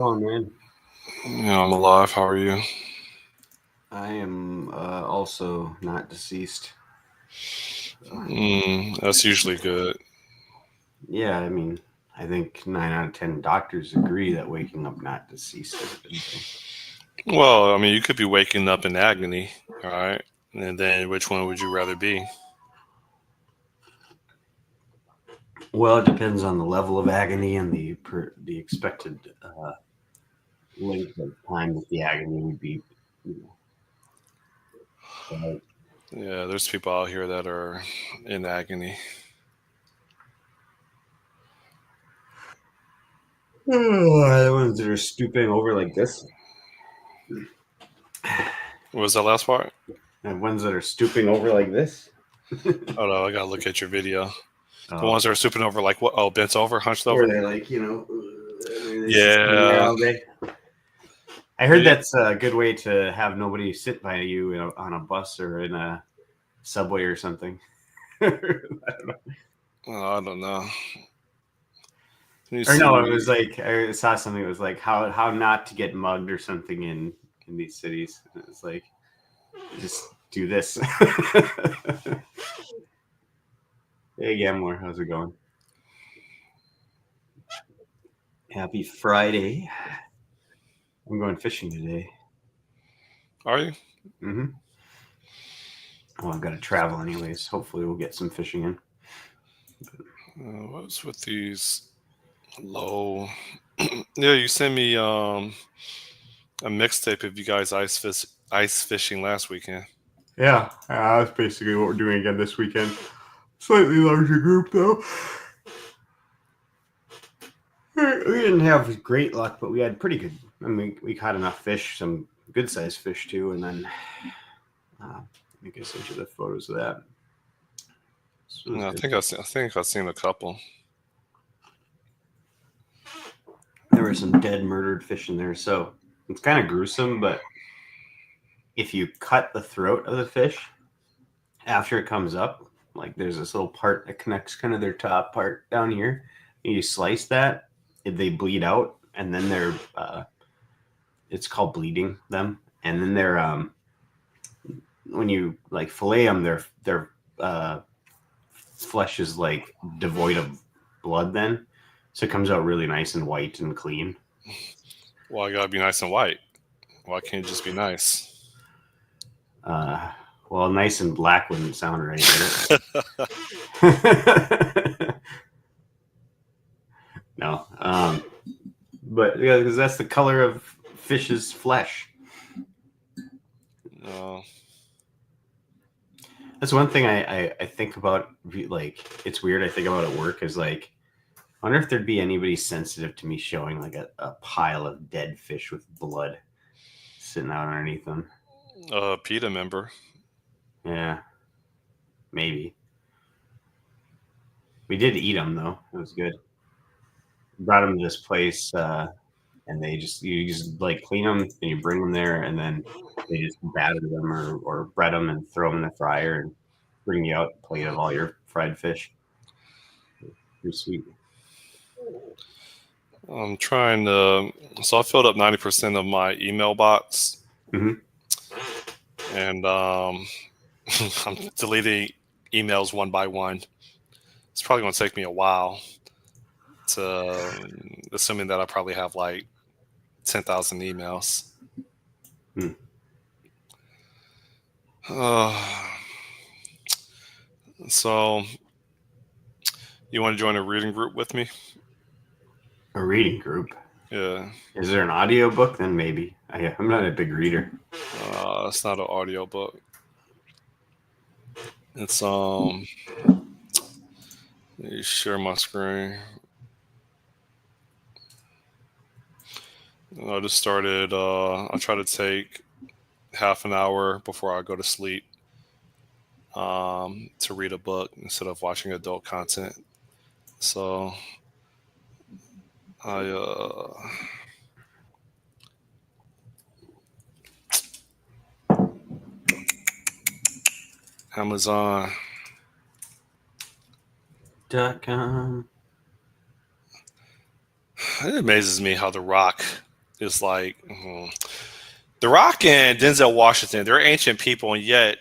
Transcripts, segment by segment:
Oh man, Yeah, I'm alive. How are you? I am also not deceased. So, That's usually good. yeah, I mean, I think 9 out of 10 doctors agree that waking up not deceased is a good thing. Well, I mean, you could be waking up in agony, all right? And then which one would you rather be? Well, it depends on the level of agony and the expected length of time that the agony would be. You know, Yeah, there's people out here that are in agony. the ones that are stooping over like this, What was that last part? and ones that are stooping over like this. Oh no, I gotta look at your video. The Oh, ones that are stooping over, like what? Oh, bent over, hunched or over. they're like, they're just sitting there Yeah. all day. I heard that's a good way to have nobody sit by you, on a bus or in a subway or something. Or I don't know. Let me no, it was see. like I saw something. It was like how not to get mugged or something in these cities. And it was like just do this. Hey, Gamler, how's it going? Happy Friday. I'm going fishing today. Are you? Mm-hmm. Well, I've got to travel anyways. Hopefully, we'll get some fishing in. What's with these low? Yeah, you sent me a mixtape of you guys ice fishing last weekend. Yeah, that's basically what we're doing again this weekend. Slightly larger group, though. We didn't have great luck, but we had pretty good. I mean, we caught enough fish, some good sized fish too, and then I think I sent you the photos of that. So it was Yeah, good. I think I've seen a couple. There were some dead, murdered fish in there, so it's kind of gruesome. But if you cut the throat of the fish after it comes up, like there's this little part that connects kind of their top part down here, and you slice that, they bleed out, and then they're it's called bleeding them, and then they're when you like fillet them, their flesh is like devoid of blood then, so it comes out really nice and white and clean. Well, I gotta be nice and white. Why can't it just be nice? Uh, well, nice and black wouldn't sound right, would it? No, but yeah, because that's the color of fish's flesh. No. That's one thing I think about. Like, it's weird. I think about at work is like, I wonder if there'd be anybody sensitive to me showing like a pile of dead fish with blood sitting out underneath them. PETA member. Yeah, maybe. We did eat them though. It was good. Brought them to this place, and you just like clean them and you bring them there, and then they just batter them or bread them and throw them in the fryer and bring you out a plate of all your fried fish. Pretty sweet. I'm trying to. So I filled up 90% of my email box, Mm-hmm. and I'm deleting emails one by one. It's probably gonna take me a while to, assuming that I probably have like 10,000 emails. Hmm. Uh, so you want to join a reading group with me? A reading group. Yeah. Is there an audio book? Then maybe. I'm not a big reader. It's not an audio book. It's let me share my screen. I just started. I try to take half an hour before I go to sleep to read a book instead of watching adult content. So I Amazon. .com. It amazes me how The Rock is like The Rock and Denzel Washington. They're ancient people, and yet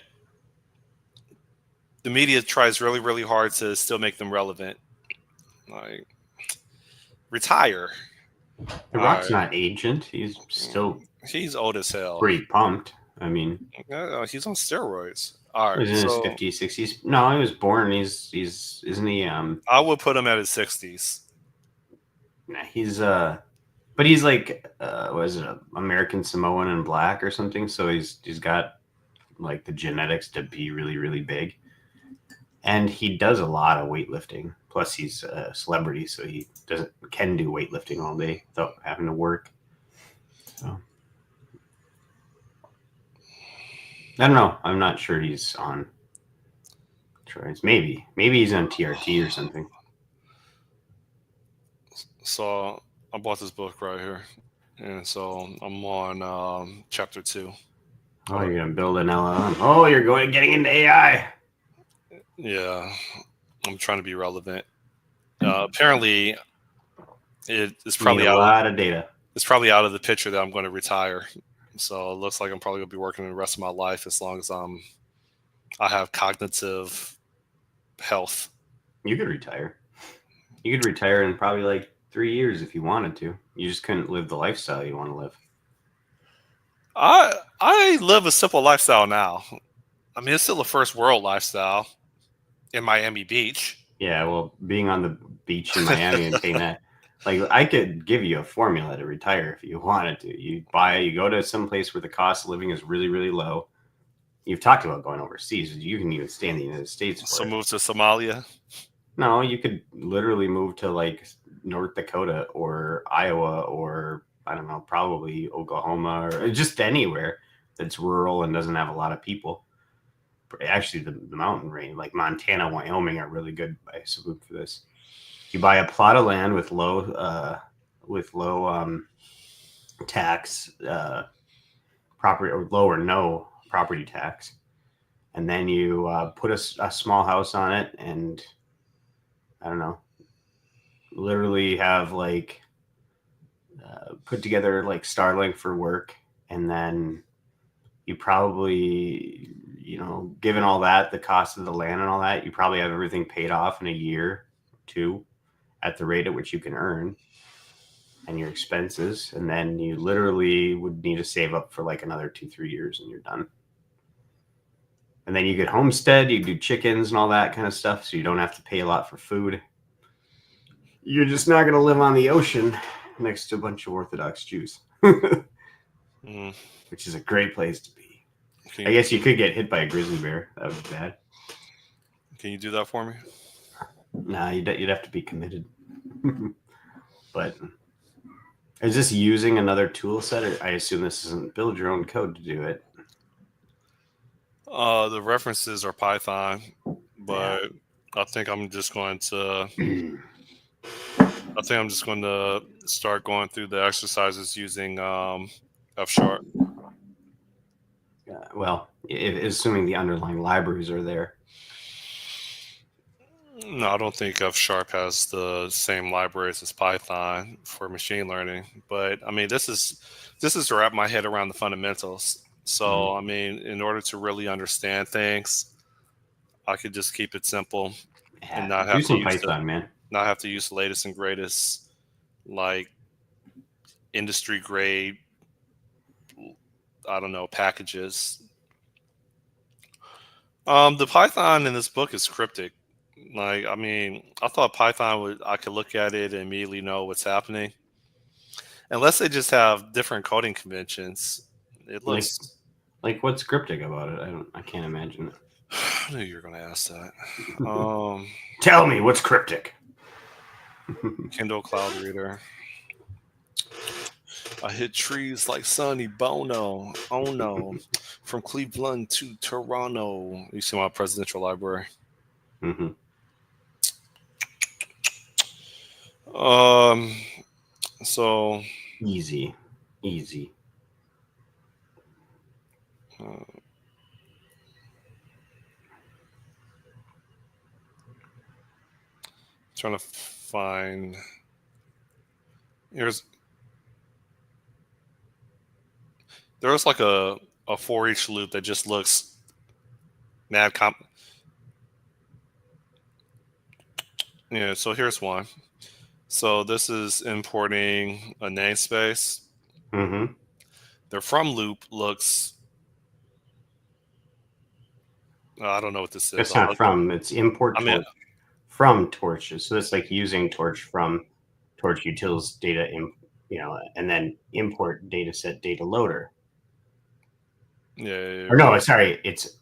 the media tries really, really hard to still make them relevant. Like, retire. The All Rock's right. not ancient. He's still He's old as hell. pretty pumped. I mean, He's on steroids. All right. he's in his So 50s, 60s. No, he was born. He's isn't he? I would put him at his 60s. Nah, but he's like, what is it, American Samoan and black or something? So he's got like the genetics to be really, really big, and he does a lot of weightlifting. Plus, he's a celebrity, so he can do weightlifting all day without having to work. So I don't know. I'm not sure he's on Troy's. Maybe he's on TRT or something. So I bought this book right here. And so I'm on chapter 2. Oh, you're gonna build an LLM. Oh, you're getting into AI. Yeah. I'm trying to be relevant. Apparently, it's probably Need a lot of data. It's probably out of the picture that I'm going to retire. So it looks like I'm probably going to be working the rest of my life as long as I have cognitive health. You could retire. You could retire in probably like 3 years if you wanted to. You just couldn't live the lifestyle you want to live. I live a simple lifestyle now. I mean, it's still a first world lifestyle in Miami Beach. Yeah, well, being on the beach in Miami and paying that, like, I could give you a formula to retire if you wanted to. You go to some place where the cost of living is really, really low. You've talked about going overseas. You can even stay in the United States. So move to Somalia. No, you could literally move to like North Dakota or Iowa or I don't know, probably Oklahoma or just anywhere that's rural and doesn't have a lot of people. Actually, the mountain range, like Montana, Wyoming, are really good by salute for this. You buy a plot of land with low tax property or low or no property tax, and then you put a small house on it, and I don't know, literally have like put together like Starlink for work, and then you probably, given all that, the cost of the land and all that, you probably have everything paid off in a year or two at the rate at which you can earn and your expenses. And then you literally would need to save up for like another 2-3 years and you're done. And then you get homestead, you do chickens and all that kind of stuff. So you don't have to pay a lot for food. You're just not going to live on the ocean next to a bunch of Orthodox Jews, which is a great place to be. I guess you could get hit by a grizzly bear. That would be bad. Can you do that for me? Nah, you'd have to be committed. But is this using another tool set? Or I assume this isn't build your own code to do it. The references are Python, but yeah. I think I'm just going to start going through the exercises using F#. Well, assuming the underlying libraries are there. No, I don't think F# has the same libraries as Python for machine learning. But I mean, this is to wrap my head around the fundamentals. So I mean, in order to really understand things, I could just keep it simple and not have to use Python, man. Not have to use the latest and greatest, like industry grade, I don't know, packages. The Python in this book is cryptic. Like, I mean, I thought Python I could look at it and immediately know what's happening. Unless they just have different coding conventions. It looks like what's cryptic about it? I can't imagine it. I knew you were going to ask that. Tell me what's cryptic. Kindle Cloud Reader. I hit trees like Sonny Bono. Oh no. From Cleveland to Toronto. You see my presidential library. Mm-hmm. So easy. Trying to find. Here's There's like a for each loop that just looks mad comp. Yeah, so here's one. So this is importing a namespace. Mm-hmm. The from loop looks. I don't know what this is. It's not from. It's import I mean, torch from torches. So it's like using torch from torch utils data, and then import data set data loader. yeah. Or no, sorry,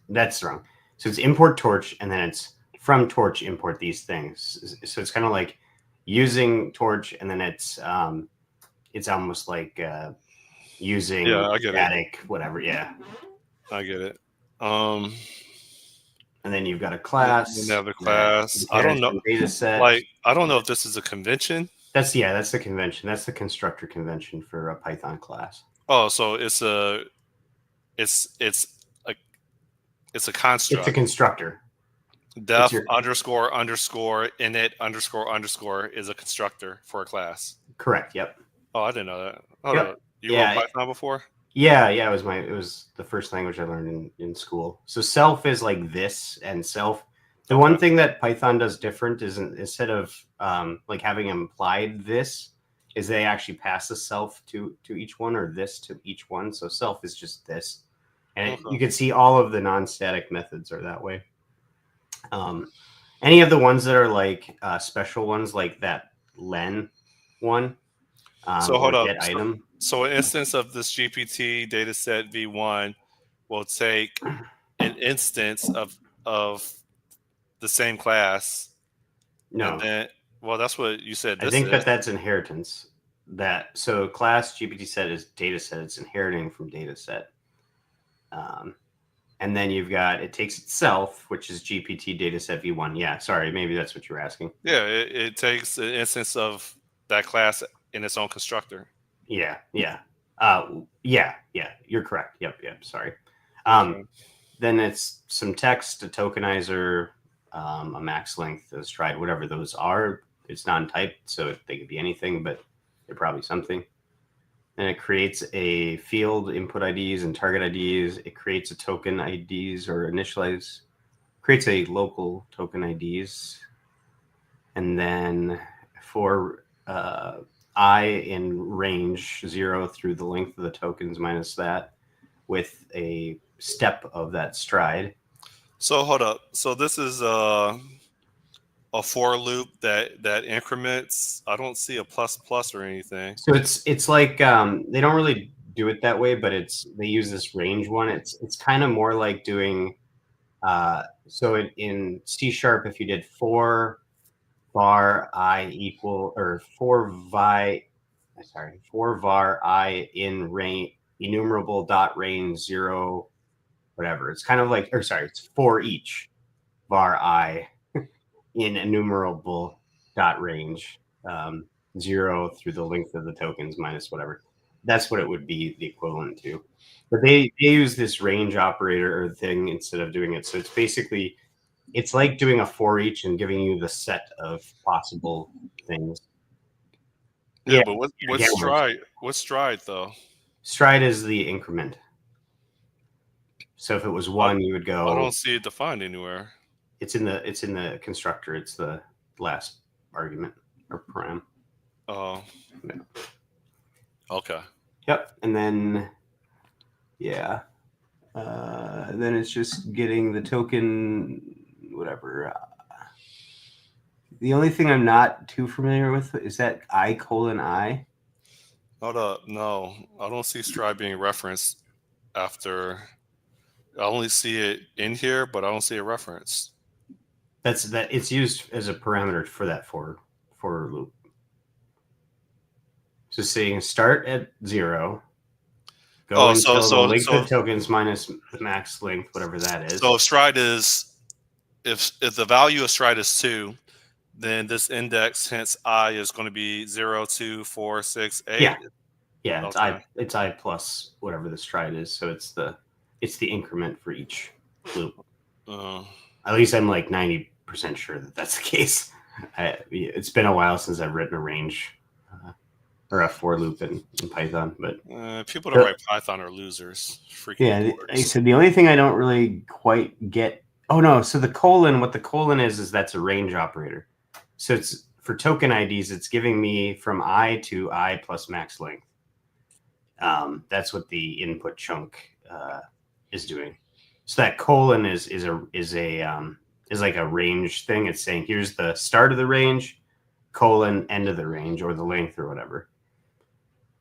that's wrong. So it's import torch, and then it's from torch import these things. So it's kind of like using torch, and then it's almost like using I get it. static, whatever. Yeah. I get it. And then you've got a And class have the that class. I don't inherits know. from data set. Like, I don't know if this is a convention. That's the convention. That's the constructor convention for a Python class. Oh, so it's a a it's a construct. It's a constructor. Def underscore underscore init underscore underscore is a constructor for a class. Correct. Yep. Oh, I didn't know that. Hold Yep. on. You wrote Python before? Yeah. It was the first language I learned in school. So self is like this, and self. The one thing that Python does different is instead of like having implied this, is they actually pass the self to each one, or this to each one. So self is just this, and you can see all of the non-static methods are that way. Any of the ones that are like special ones, like that len one, so hold up. get item. So an instance of this GPT dataset v1 will take an instance of the same class. No. And then, well, that's what you said. I think that's inheritance. So class GPT set is data set. It's inheriting from data set. And then you've got, it takes itself, which is GPT dataset v1. Yeah, sorry, maybe that's what you're asking. Yeah, it takes an instance of that class in its own constructor. Yeah. You're correct. Yep. Sorry. Then it's some text, a tokenizer, a max length, a stride, whatever those are. It's non-typed, so they could be anything, but they're probably something. And it creates a field input IDs and target IDs. It creates a token IDs or creates a local token IDs. And then for I in range 0 through the length of the tokens minus that, with a step of that stride. So hold up. So this is a for loop that increments. I don't see a plus or anything. So it's like they don't really do it that way, but they use this range one. It's kind of more like doing so in C#, if you did for var I equal, or for var I in range enumerable dot range 0, whatever. It's kind of like, it's for each var I in enumerable dot range 0 through the length of the tokens minus whatever. That's what it would be the equivalent to. But they use this range operator or thing instead of doing it. So it's basically, it's like doing a for each and giving you the set of possible things. Yeah, but what's stride? What's stride though? Stride is the increment. So if it was 1, you would go. I don't see it defined anywhere. It's in the constructor. It's the last argument or param. Oh. Yeah. Okay. Yep. And then, yeah. Then it's just getting the token, whatever. The only thing I'm not too familiar with is that I:I. Hold up. No, I don't see stride being referenced after. I only see it in here, but I don't see a reference. It's used as a parameter for that for loop. So saying start at 0, go until the length of tokens minus the max length, whatever that is. So if stride is, if the value of stride is 2, then this index, hence I, is going to be 0, 2, 4, 6, 8. Yeah. It's I plus whatever the stride is. So it's the increment for each loop. At least I'm like 90% sure that that's the case. It's been a while since I've written a range or a for loop in Python. But People that write Python are losers, freaking yeah, I dorks. said the only thing I don't really quite get. Oh no, so the colon, what the colon is that's a range operator. So it's for token IDs, it's giving me from I to I plus max length. That's what the input chunk is doing. So that colon is like a range thing. It's saying here's the start of the range, colon end of the range, or the length or whatever.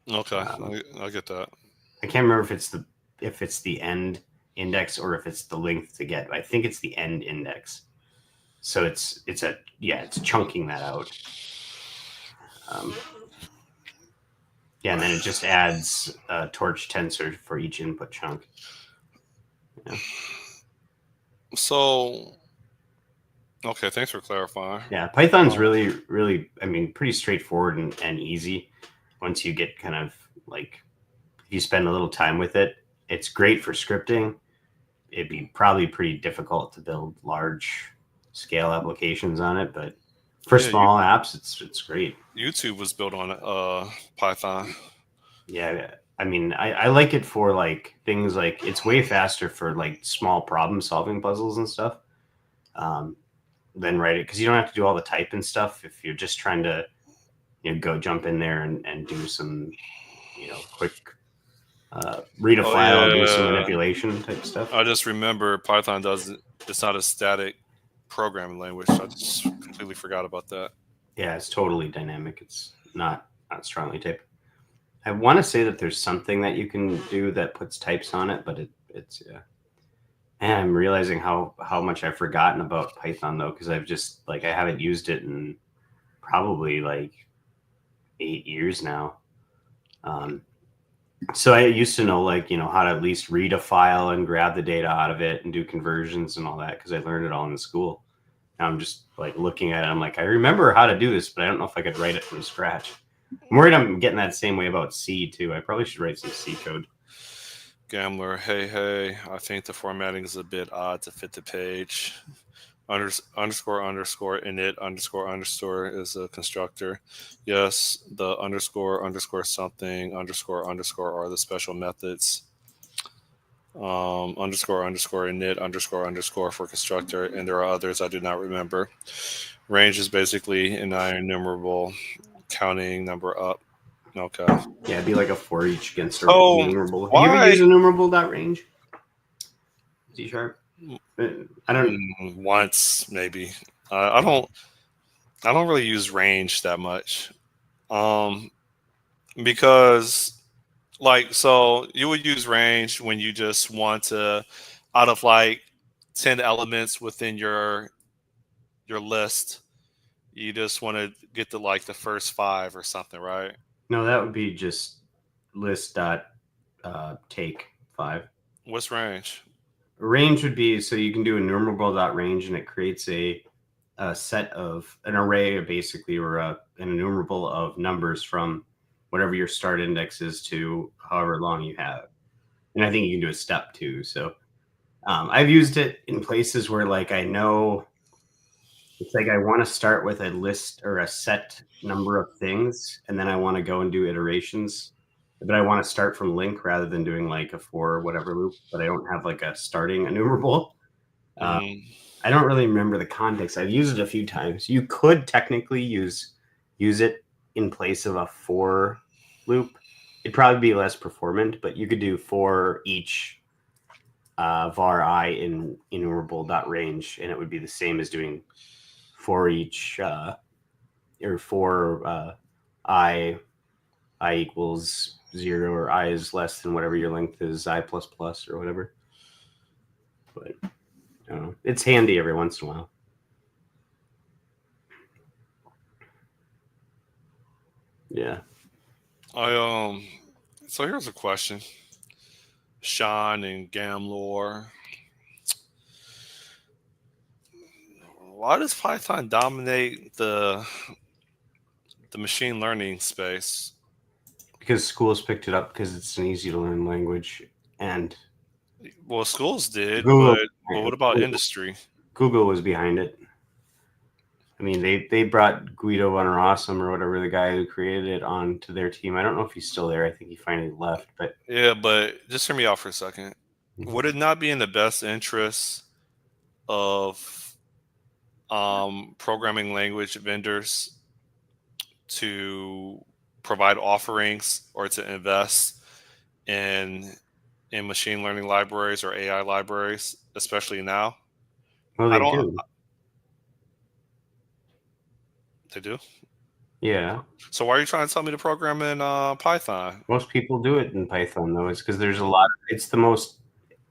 Okay, I get that. I can't remember if it's the end index or if it's the length to get. I think it's the end index. So it's chunking that out. Yeah, and then it just adds a torch tensor for each input chunk. Yeah. So, okay, thanks for clarifying. Yeah, Python's really, I mean, pretty straightforward and easy once you get kind of like, if you spend a little time with it. It's great for scripting. It'd be probably pretty difficult to build large scale applications on it, but for Yeah, small apps, it's great. YouTube was built on Python. Yeah, I mean, I like it for like things like it's way faster for like small problem solving puzzles and stuff. Than write it because you don't have to do all the type and stuff if you're just trying to go jump in there and do some quick read a Oh file and do some yeah, manipulation type stuff. I just remember Python doesn't. It's not a static programming language. I just completely forgot about that. Yeah, it's totally dynamic. It's not strongly typed. I want to say that there's something that you can do that puts types on it, but it's yeah. And I'm realizing how much I've forgotten about Python though, because I've just like I haven't used it in probably like 8 years now. So I used to know like how to at least read a file and grab the data out of it and do conversions and all that because I learned it all in school. Now I'm just like looking at it. I'm like, I remember how to do this, but I don't know if I could write it from scratch. I'm worried I'm getting that same way about C too. I probably should write some C code. Gambler, hey, I think the formatting is a bit odd to fit the page. Underscore init underscore is a constructor. Yes, the underscore something underscore are the special methods. Underscore init underscore for constructor, and there are others I do not remember. Range is basically an enumerable counting number up. Okay. Yeah, it'd be like a for each against a So enumerable. You ever why use enumerable dot range? C sharp? I don't. once maybe I don't really use range that much. Because like so you would use range when you just want to out of like 10 elements within your list, you just want to get to like the first 5 or something, right? No, that would be just list dot take 5. What's range? Range would be so you can do enumerable dot range and it creates a set of an array basically or an enumerable of numbers from whatever your start index is to however long you have. And I think you can do a step too. So I've used it in places where like I know it's like I want to start with a list or a set number of things and then I want to go and do iterations. But I want to start from link rather than doing like a for whatever loop, but I don't have like a starting enumerable. Uh, Mm, I don't really remember the context. I've used it a few times. You could technically use it in place of a for loop. It'd probably be less performant, but you could do for each var I in enumerable dot range, and it would be the same as doing for each or for I equals 0 or I is less than whatever your length is I plus plus or whatever. But I don't know. It's handy every once in a while. Yeah. so here's a question. Sean and Gamlore. Why does Python dominate the machine learning space? Because schools picked it up because it's an easy to learn language, and Well, schools did, Google but what about industry? Google was behind it. I mean, they brought Guido von Rossum or whatever, the guy who created it, on to their team. I don't know if he's still there. I think he finally left, but Yeah, but just hear me out for a second. Would it not be in the best interest of programming language vendors to provide offerings or to invest in machine learning libraries or AI libraries, especially now? well, I they don't. do. They do. Yeah, So why are you trying to tell me to program in Python? most people do it in Python though. It's because there's a lot. It's the most.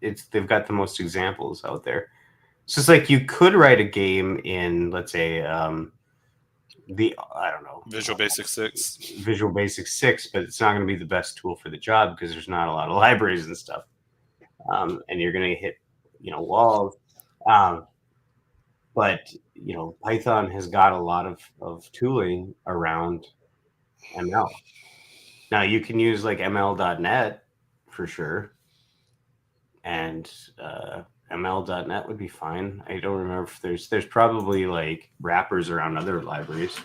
It's they've got the most examples out there. So it's like you could write a game in, let's say, I don't know, Visual Basic 6. Visual Basic 6, but it's not going to be the best tool for the job because there's not a lot of libraries and stuff, and you're going to hit walls. Um, but Python has got a lot of tooling around ML. Now you can use like ML.net for sure, and ML.net would be fine. I don't remember if there's probably like wrappers around other libraries.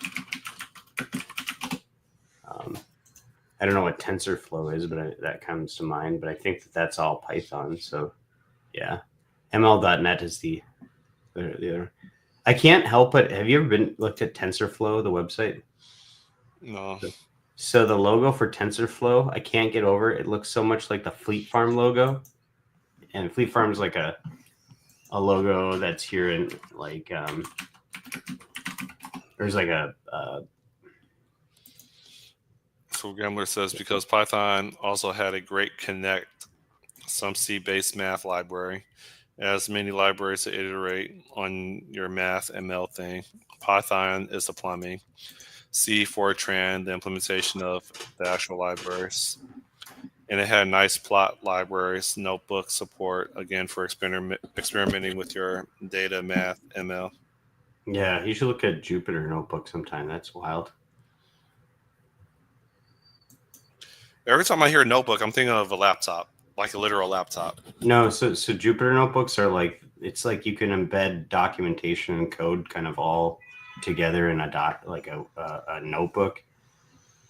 I don't know what TensorFlow is, but that comes to mind. But I think that's all Python. So yeah, ML.net is the other. I can't help it. Have you ever looked at TensorFlow, the website? No. So the logo for TensorFlow, I can't get over it. It looks so much like the Fleet Farm logo, and Fleet Farm's like a logo that's here in like there's like a So Gambler says because Python also had a great Connect, some C-based math library. It has many libraries to iterate on your math ML thing. Python is the plumbing. C, Fortran, the implementation of the actual libraries. And it had nice plot libraries, notebook support, again, for experimenting with your data, math, ML. yeah. You should look at Jupyter Notebook sometime. That's wild. Every time I hear notebook, I'm thinking of a laptop, like a literal laptop. No, so Jupyter Notebooks are like, it's like you can embed documentation and code kind of all together in a notebook.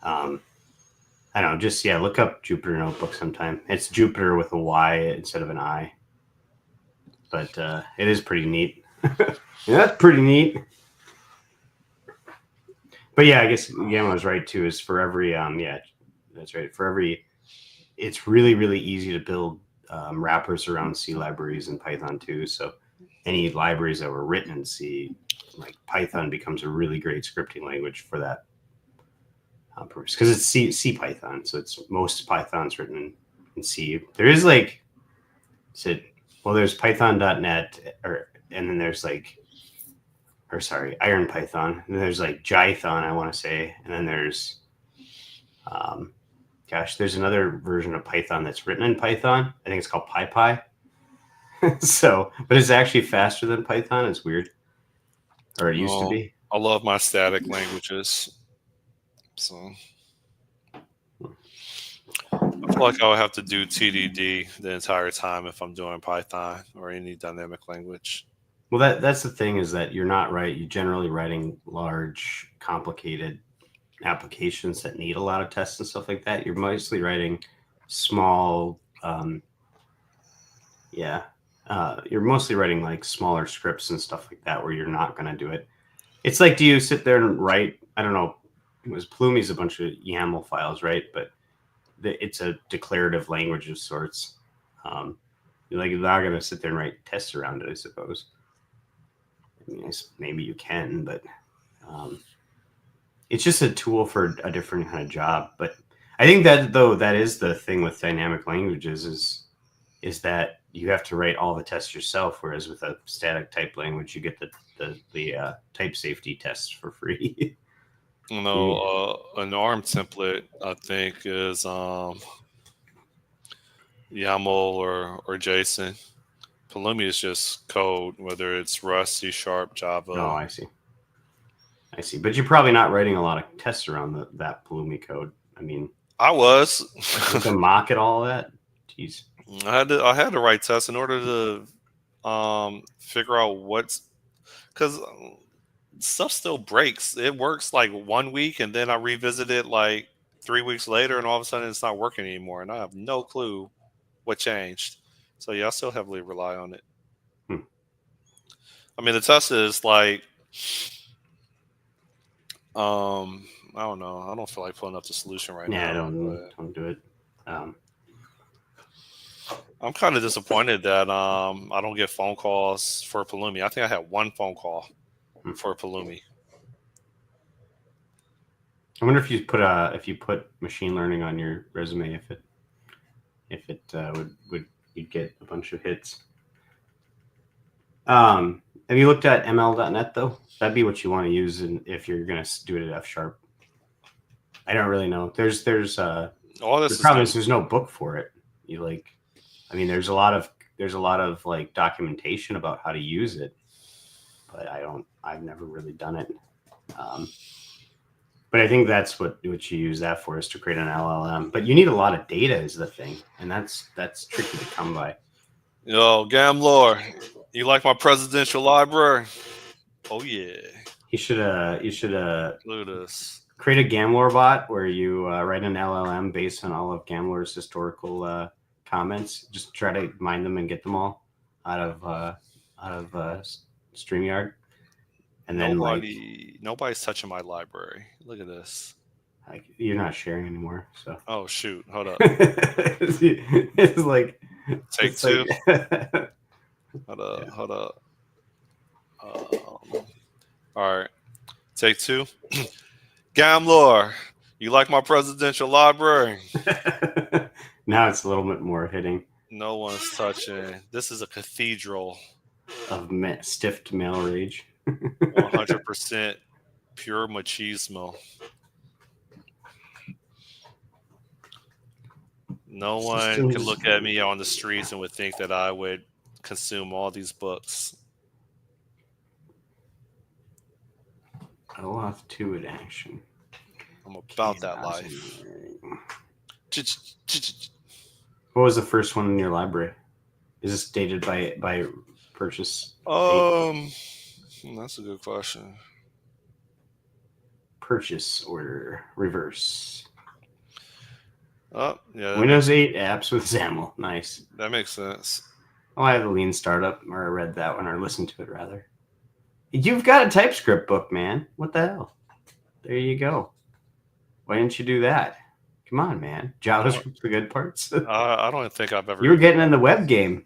I don't know, just look up Jupyter Notebook sometime. It's Jupyter with a Y instead of an I, but it is pretty neat. Yeah, that's pretty neat. But yeah, I guess Gamma was right too. Is for every that's right. For every, it's really really easy to build wrappers around C libraries in Python too. So any libraries that were written in C, like Python, becomes a really great scripting language for that purpose because it's C Python. So it's most Python's written in C. There is like, there's Python.net, and then there's like, Iron Python, and then there's like Jython, I want to say, and then there's there's another version of Python that's written in Python. I think it's called PyPy. So, but it's actually faster than Python. It's weird, or it used to be. I love my static languages. So I feel like I would have to do TDD the entire time if I'm doing Python or any dynamic language. Well, that's the thing, is that you're not right. You're generally writing large, complicated applications that need a lot of tests and stuff like that. You're mostly writing small, you're mostly writing like smaller scripts and stuff like that where you're not going to do it. It's like, do you sit there and write, I don't know, it was Plumi's a bunch of YAML files, right? But it's a declarative language of sorts. You're not going to sit there and write tests around it, I suppose. I mean, maybe you can, but it's just a tool for a different kind of job. But I think that is the thing with dynamic languages is that you have to write all the tests yourself, whereas with a static type language, you get the type safety tests for free. An ARM template, I think, is YAML or JSON. Pulumi is just code, whether it's Rust, C#, Java. Oh, I see. But you're probably not writing a lot of tests around that Pulumi code. I mean, I was. to mock it all that. Jeez. I had to write tests in order to figure out because stuff still breaks. It works like 1 week, and then I revisit it like 3 weeks later, and all of a sudden it's not working anymore, and I have no clue what changed. So yeah, I still heavily rely on it. Hmm. I mean, the test is like, I don't know. I don't feel like pulling up the solution right Yeah, now. But don't do it. I'm kind of disappointed that I don't get phone calls for Pulumi. I think I had one phone call for Pulumi. I wonder if you put machine learning on your resume, if it would you'd get a bunch of hits. Have you looked at ML.net though? That'd be what you want to use if you're gonna do it at F#. I don't really know. There's All this the is problem new. is there's no book for it. You like, I mean, there's a lot of like documentation about how to use it, but I've never really done it. But I think that's what you use that for, is to create an LLM. But you need a lot of data is the thing, and that's tricky to come by. Yo, Gamlor, you like my presidential library? Oh yeah. You should Look at this. create a Gamlor bot where you write an LLM based on all of Gamlor's historical comments. Just try to mine them and get them all out of StreamYard. And then nobody's touching my library. Look at this. You're not sharing anymore, so. Oh shoot! Hold up. It's like Take it's two. Like, Hold up. Yeah. Hold up. All right. Take two. Gamlor, you like my presidential library? Now it's a little bit more hitting. No one's touching. This is a cathedral of stiffed male rage. 100% pure machismo. No one can look at me on the streets and would think that I would consume all these books. OAuth 2 in action. I'm about that life. What was the first one in your library? Is this dated by purchase? That's a good question. Purchase order reverse. Oh, yeah. Windows 8 apps with XAML. Nice. That makes sense. Oh, I have a Lean Startup, or I read that one, or listened to it rather. You've got a TypeScript book, man. What the hell? There you go. Why didn't you do that? Come on, man. JavaScript's the good parts. I don't think I've ever. You were getting in the web game.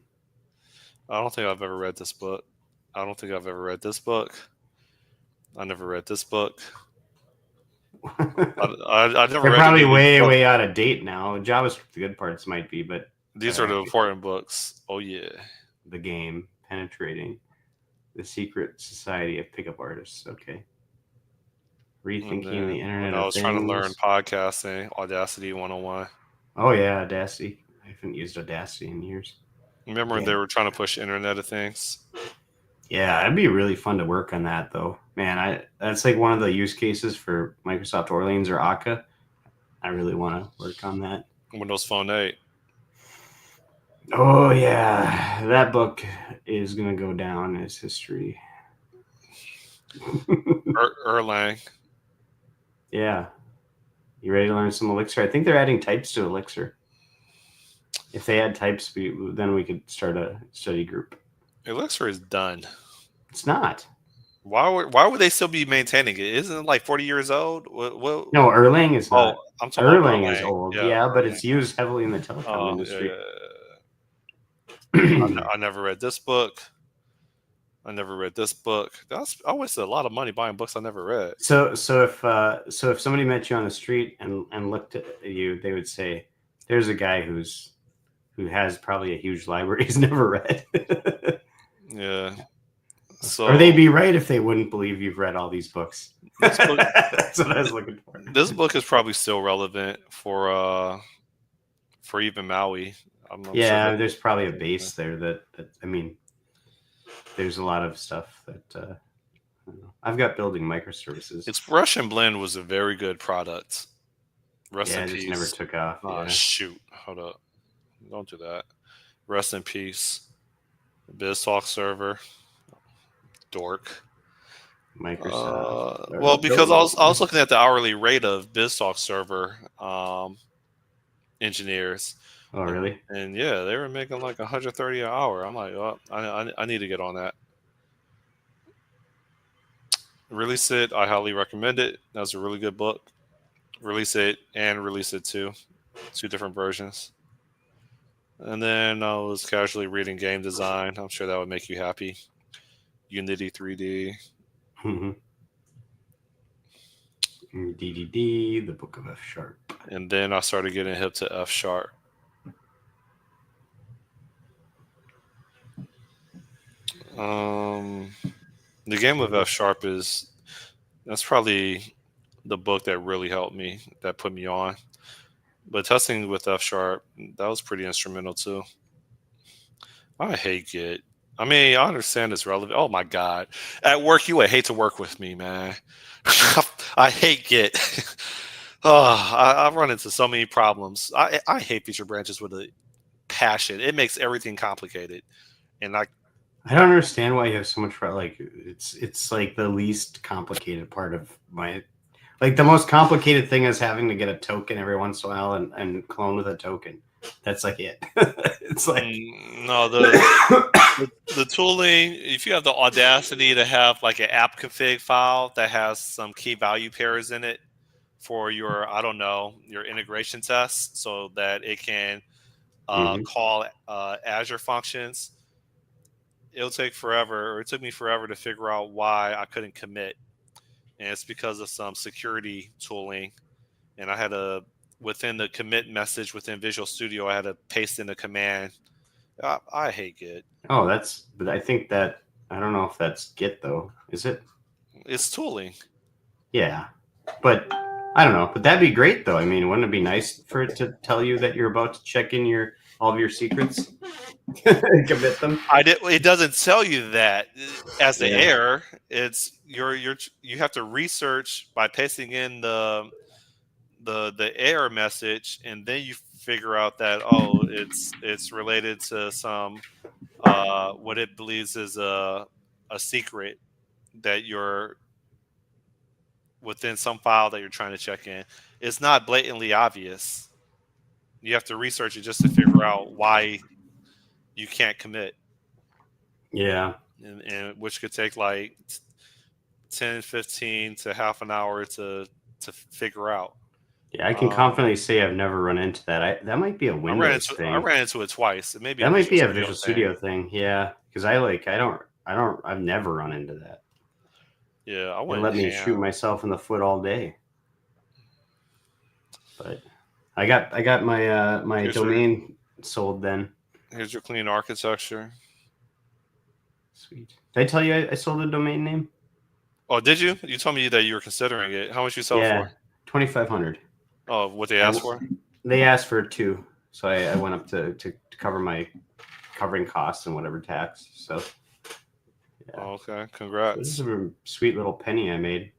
I don't think I've ever read this book. I don't think I've ever read this book. I never read this book. I never They're read probably way out of date now. JavaScript, the good parts might be, but these are the important books. Oh yeah. The game, Penetrating, The Secret Society of Pickup Artists. Okay. Rethinking the Internet. I was trying to learn podcasting, Audacity 101. Oh yeah, Audacity. I haven't used Audacity in years. Remember when they were trying to push Internet of Things? Yeah, it'd be really fun to work on that, though. Man, that's like one of the use cases for Microsoft Orleans or Akka. I really want to work on that. Windows Phone 8. Oh, yeah. That book is going to go down as history. Erlang. Yeah. You ready to learn some Elixir? I think they're adding types to Elixir. If they add types, then we could start a study group. Elixir is done. It's not. Why would they still be maintaining it? Isn't it like 40 years old? No, Erlang is not. I'm talking Erlang about is old. Yeah, but it's used heavily in the telecom industry. I never read this book. I wasted a lot of money buying books I never read. So if somebody met you on the street and looked at you, they would say, "There's a guy who has probably a huge library he's never read." Yeah. So, or they'd be right if they wouldn't believe you've read all these books. That's what I was looking for. This book is probably still relevant for even Maui. Yeah, there's probably a base there that I mean, there's a lot of stuff that I've got building microservices. Its Russian blend was a very good product. Rest in peace. Just never took off. Oh, shoot. Hold up. Don't do that. Rest in peace. BizTalk server. Dork. Microsoft. Well, because I was looking at the hourly rate of BizTalk server engineers, Oh, really? and yeah, they were making like 130 an hour. I'm like, oh, I need to get on that. Release It. I highly recommend it. That's a really good book. Release It and Release It 2, two different versions. And then I was casually reading game design. I'm sure that would make you happy. Unity 3D. Mm-hmm. DDD, the Book of F Sharp. And then I started getting hip to F Sharp. The game of F Sharp that's probably the book that really helped me, that put me on. But testing with F Sharp, that was pretty instrumental too. I hate Git. I mean, I understand it's relevant. Oh my God. At work, you would hate to work with me, man. I hate Git. Oh, I've run into so many problems. I hate feature branches with a passion. It makes everything complicated. And I don't understand why you have so much like it's like the least complicated part of my like the most complicated thing is having to get a token every once in a while and clone with a token. That's like it. It's like no, the tooling, if you have the audacity to have like an app config file that has some key value pairs in it for your, I don't know, your integration tests so that it can call Azure functions, it'll take forever, or it took me forever to figure out why I couldn't commit. And it's because of some security tooling. And I had to, within the commit message within Visual Studio, I had to paste in a command. I hate Git. Oh, but I think that, I don't know if that's Git though. Is it? It's tooling. Yeah. But I don't know. But that'd be great though. I mean, wouldn't it be nice for it to tell you that you're about to check in all of your secrets? Commit them. It doesn't tell you that as the error. It's you have to research by pasting in the error message, and then you figure out that it's related to some what it believes is a secret that you're within some file that you're trying to check in. It's not blatantly obvious. You have to research it just to figure out why you can't commit. Yeah. And which could take like 10, 15 to half an hour to figure out. Yeah, I can confidently say I've never run into that. That might be a Windows thing. I ran into it twice. It may be that might be a Visual Studio thing. Yeah, because I've never run into that. Yeah, I wouldn't let me shoot myself in the foot all day. But I got my domain sold then. Here's your clean architecture. Sweet. Did I tell you I sold a domain name? Oh, did you? You told me that you were considering it. How much you sell for? $2,500. Oh, what they asked for? They asked for $2,000, so I went up to cover my covering costs and whatever tax. So. Yeah. Oh, okay, congrats. So this is a sweet little penny I made.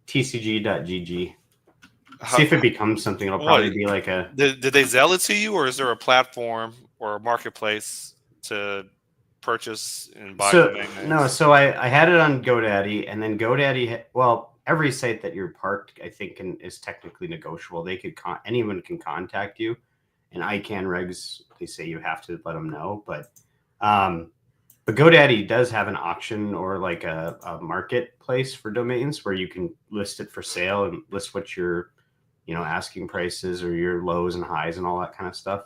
TCG.gg. See if it becomes something. It'll probably be like a. Did they sell it to you, or is there a platform or a marketplace to purchase and buy domain names? No, so I had it on GoDaddy, and then GoDaddy. Well, every site that you're parked, I think, is technically negotiable. They could anyone can contact you, and ICANN regs they say you have to let them know, but GoDaddy does have an auction or like a marketplace for domains where you can list it for sale and list what your asking prices or your lows and highs and all that kind of stuff.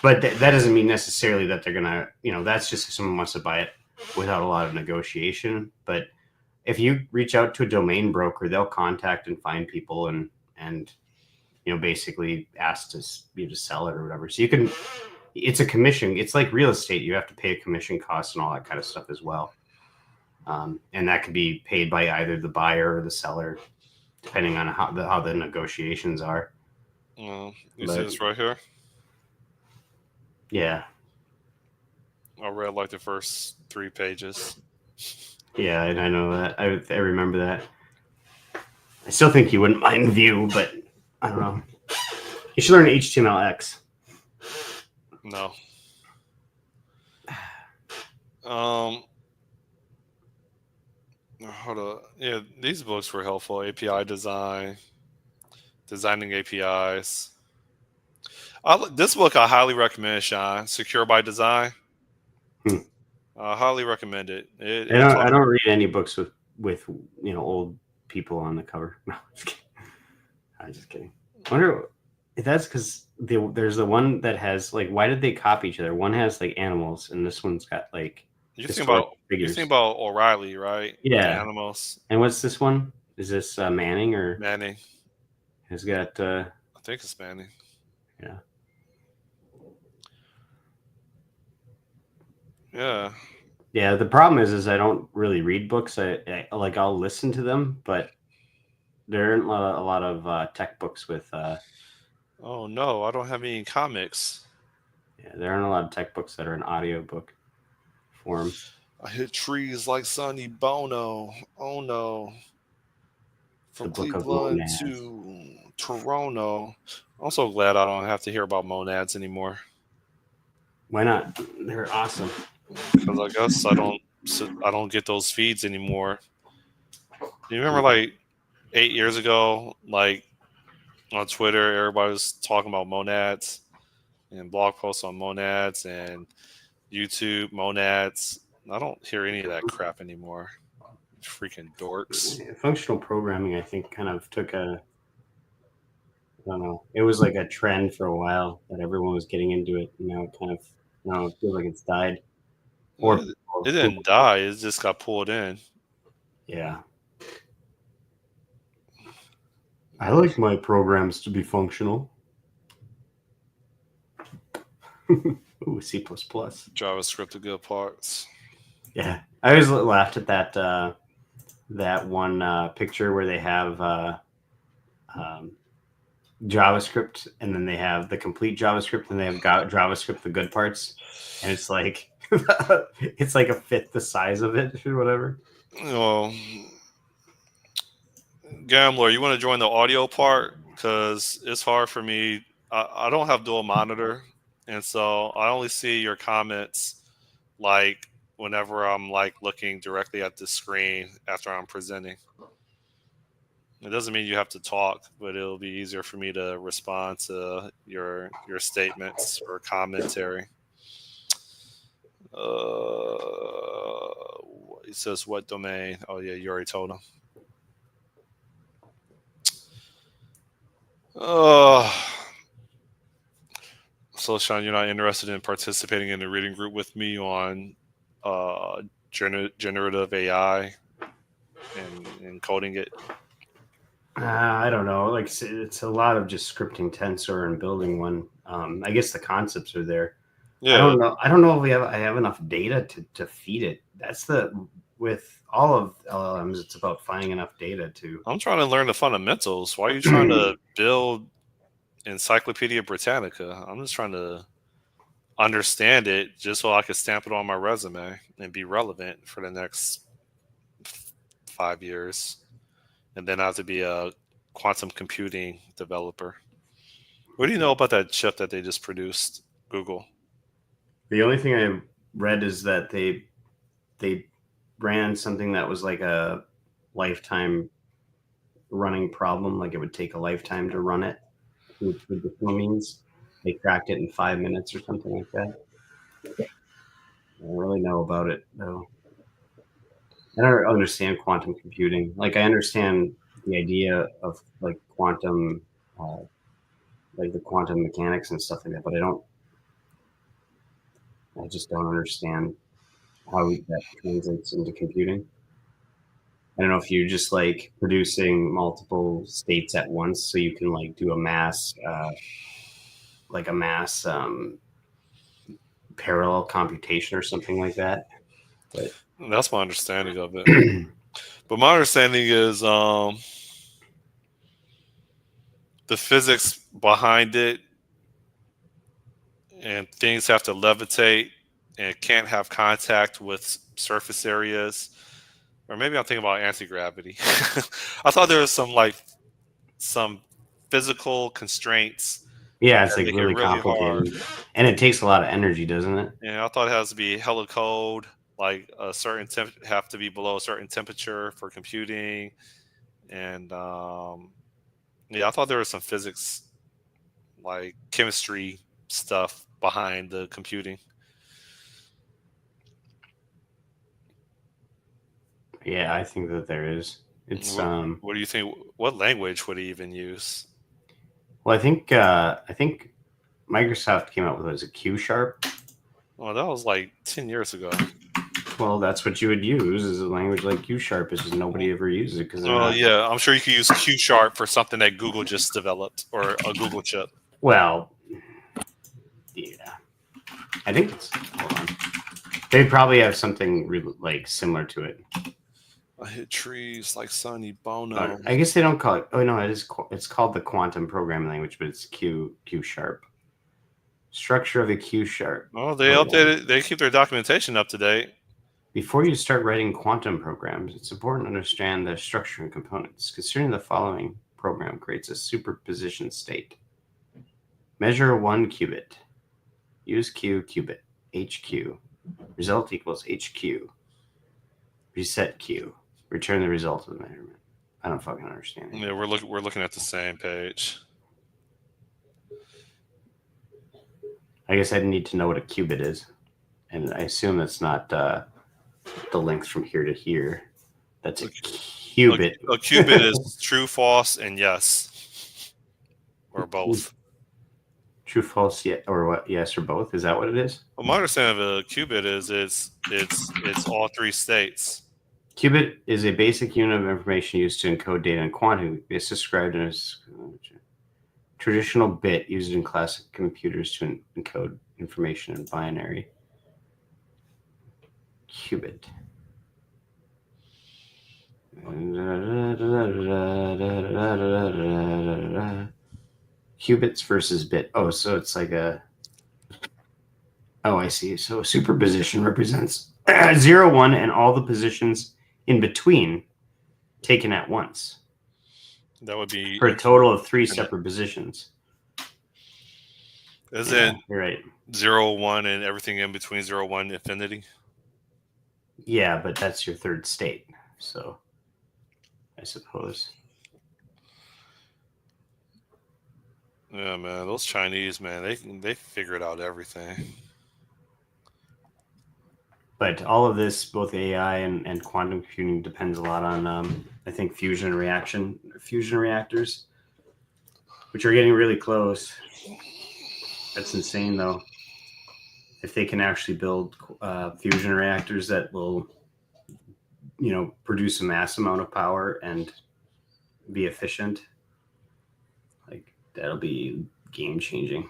But that doesn't mean necessarily that they're gonna, that's just if someone wants to buy it without a lot of negotiation. But if you reach out to a domain broker, they'll contact and find people and basically ask you to sell it or whatever. So you can. It's a commission. It's like real estate. You have to pay a commission cost and all that kind of stuff as well. And that could be paid by either the buyer or the seller, depending on how the negotiations are. You see this right here? Yeah. I read like the first 3 pages. Yeah, and I know that. I remember that. I still think you wouldn't mind Vue, but I don't know. You should learn HTMLX. No. Hold on. Yeah, these books were helpful. API design, designing APIs. This book I highly recommend, Sean. Secure by Design. Hmm. I highly recommend it. It, I it don't. I talk, don't read any books with old people on the cover. No, just kidding. I'm just kidding. I wonder if that's because there's the one that has like, why did they copy each other? One has like animals, and this one's got like historical you think figures. about O'Reilly, right? With the Yeah. animals. And what's this one? Is this Manning or Manning. has got I think it's Manning. yeah. Yeah. Yeah, the problem is I don't really read books. I like I'll listen to them, but there aren't a lot of tech books with Oh no, I don't have any comics. yeah, there aren't a lot of tech books that are in audiobook form. I hit trees like Sonny Bono. Oh no. The From Book of Cleveland Monads. to Toronto. I'm so glad I don't have to hear about monads anymore. Why not? They're awesome. Because I guess I don't get those feeds anymore. You remember like 8 years ago, like on Twitter, everybody was talking about monads and blog posts on monads and YouTube monads. I don't hear any of that crap anymore. Freaking dorks. Functional programming, I think, kind of took I don't know. It was like a trend for a while that everyone was getting into it. And now it kind of, I don't know, it feels like it's died. Or It, it didn't die. It just got pulled in. yeah. I like my programs to be functional. Ooh, C++. JavaScript, the good parts. Yeah. I always laughed at that one picture where they have um, JavaScript, and then they have the complete JavaScript, and they have JavaScript the good parts, and it's like it's like a fifth the size of it or whatever. Well, Gambler, you want to join the audio part? Because it's hard for me. I don't have dual monitor, and so I only see your comments like whenever I'm like looking directly at the screen after I'm presenting. It doesn't mean you have to talk, but it'll be easier for me to respond to your statements or commentary. He says what domain? Oh yeah, you already told him. Uh, so Sean, you're not interested in participating in the reading group with me on generative AI and coding it? I don't know. Like it's a lot of just scripting tensor and building one. I guess the concepts are there. I Yeah, don't know. I don't know if I have enough data to feed it. That's the with all of LLMs. It's about finding enough data to. I'm trying to learn the fundamentals. Why are you trying to build Encyclopedia Britannica? I'm just trying to understand it just so I can stamp it on my resume and be relevant for the next 5 years. And then I have to be a quantum computing developer. What do you know about that chip that they just produced, Google? The only thing I read is that they ran something that was like a lifetime running problem. Like it would take a lifetime to run it through traditional means. They cracked it in 5 minutes or something like that. I don't really know about it though. I don't understand quantum computing. Like I understand the idea of like quantum, uh, like the quantum mechanics and stuff like that, but I don't. I just don't understand how that translates into computing. I don't know if you're just like producing multiple states at once, so you can like do a mass, like a mass parallel computation or something like that. But That's my understanding of it. But my understanding is the physics behind it and things have to levitate and can't have contact with surface areas. Or maybe I'm thinking about anti-gravity. I thought there was some physical constraints yeah, it's that like make it really really hard. complicated, and it takes a lot of energy, doesn't it? And I thought it has to be hella cold like a certain have to be below a certain temperature for computing, and yeah, I thought there was some physics, like chemistry stuff behind the computing. Yeah, I think that there is. It's What do you think? What language would he even use? well, I think Microsoft came out with a Q sharp. Well, that was like 10 years ago. Well, that's what you would use is a language like Q sharp. It's just nobody ever uses it because they're Well, not. yeah, I'm sure you could use Q Sharp for something that Google just developed or a Google chip. Well, yeah, I think it's. Hold on. They probably have something like similar to it. I hit trees like Sonny Bono. I guess they don't call it. Oh no, it is. It's called the quantum programming language, but it's Q sharp. Structure of a Q sharp. Well, they updated. They keep their documentation up to date. Before you start writing quantum programs, it's important to understand the structure and components. Considering the following program creates a superposition state. Measure 1 qubit. Use Q qubit. HQ. Result equals HQ. Reset Q. Return the result of the measurement. I don't fucking understand it. Yeah, we're looking at the same page. I guess I need to know what a qubit is. And I assume that's not the length from here to here. That's a qubit. A qubit is true, false, and yes, or both. True, false, yeah, or what? Yes, or both. Is that what it is? Well, my understanding of a qubit is it's all three states. Qubit is a basic unit of information used to encode data in quantum. It's described as traditional bit used in classic computers to encode information in binary. Qubit. Qubits versus bit. Oh, so it's like a. Oh, I see. So superposition represents 0, 1, and all the positions in between taken at once. That would be for a total of 3 separate positions. Isn't you're right. 0, 1, and everything in between 0, 1, infinity? Yeah, but that's your third state. So I suppose. Yeah, man, those Chinese, man, they figured out everything. But all of this, both AI and quantum computing, depends a lot on, I think, fusion reactors, which are getting really close. That's insane, though. If they can actually build fusion reactors that will, produce a mass amount of power and be efficient, like that'll be game changing.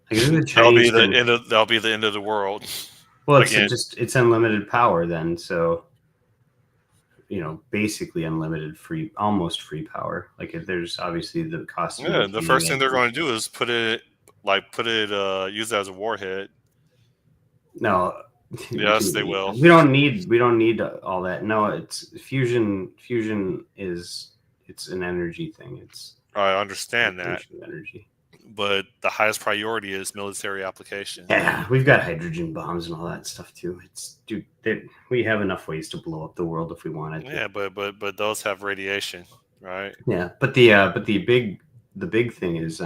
That'll be the end of the world. Well, it's unlimited power then, so basically unlimited almost free power. Like if there's obviously the cost. Yeah, the first thing they're going to do is use it as a warhead. No. Yes, they will. We don't need all that. No, it's fusion. Fusion it's an energy thing. I understand that. Energy. But the highest priority is military application. Yeah, we've got hydrogen bombs and all that stuff too. We have enough ways to blow up the world if we wanted. Yeah, but those have radiation, right? Yeah, but the big thing is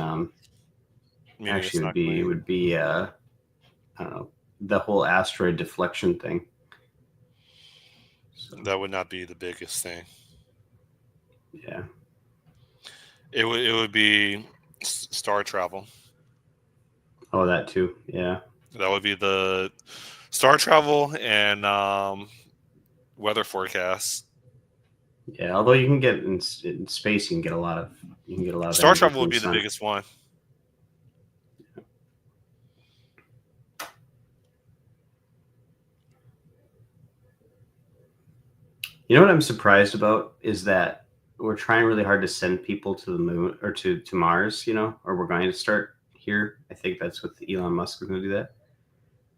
actually would be I don't know, the whole asteroid deflection thing. So. That would not be the biggest thing. Yeah, it would be star travel. Oh, that too. Yeah, that would be the star travel and weather forecasts. Yeah, although you can get in space, you can get a lot of star travel would be the biggest one. You know what I'm surprised about is that we're trying really hard to send people to the moon or to Mars, or we're going to start here. I think that's what Elon Musk is going to do that.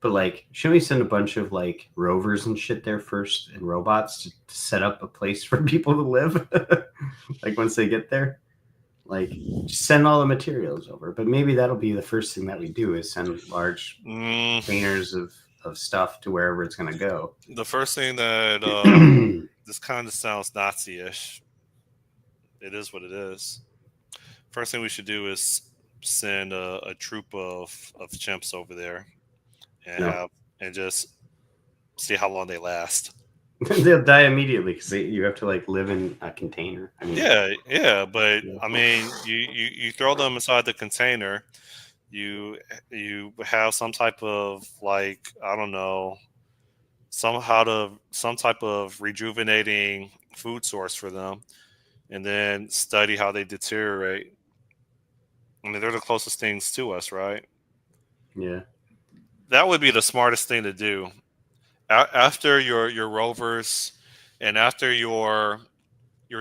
But like, shouldn't we send a bunch of like rovers and shit there first and robots to set up a place for people to live? Like once they get there, like just send all the materials over. But maybe that'll be the first thing that we do is send large containers of of stuff to wherever it's going to go. The first thing that this kind of sounds Nazi-ish. It is what it is. First thing we should do is send a troop of chimps over there and No, have and just see how long they last. they'll die immediately because you have to like live in a container. I mean, Yeah, yeah, but yeah. I mean, you throw them inside the container. You you have some type of like I don't know some type of rejuvenating food source for them, and then study how they deteriorate. I mean, they're the closest things to us, right? Yeah. That would be the smartest thing to do. After your rovers and after your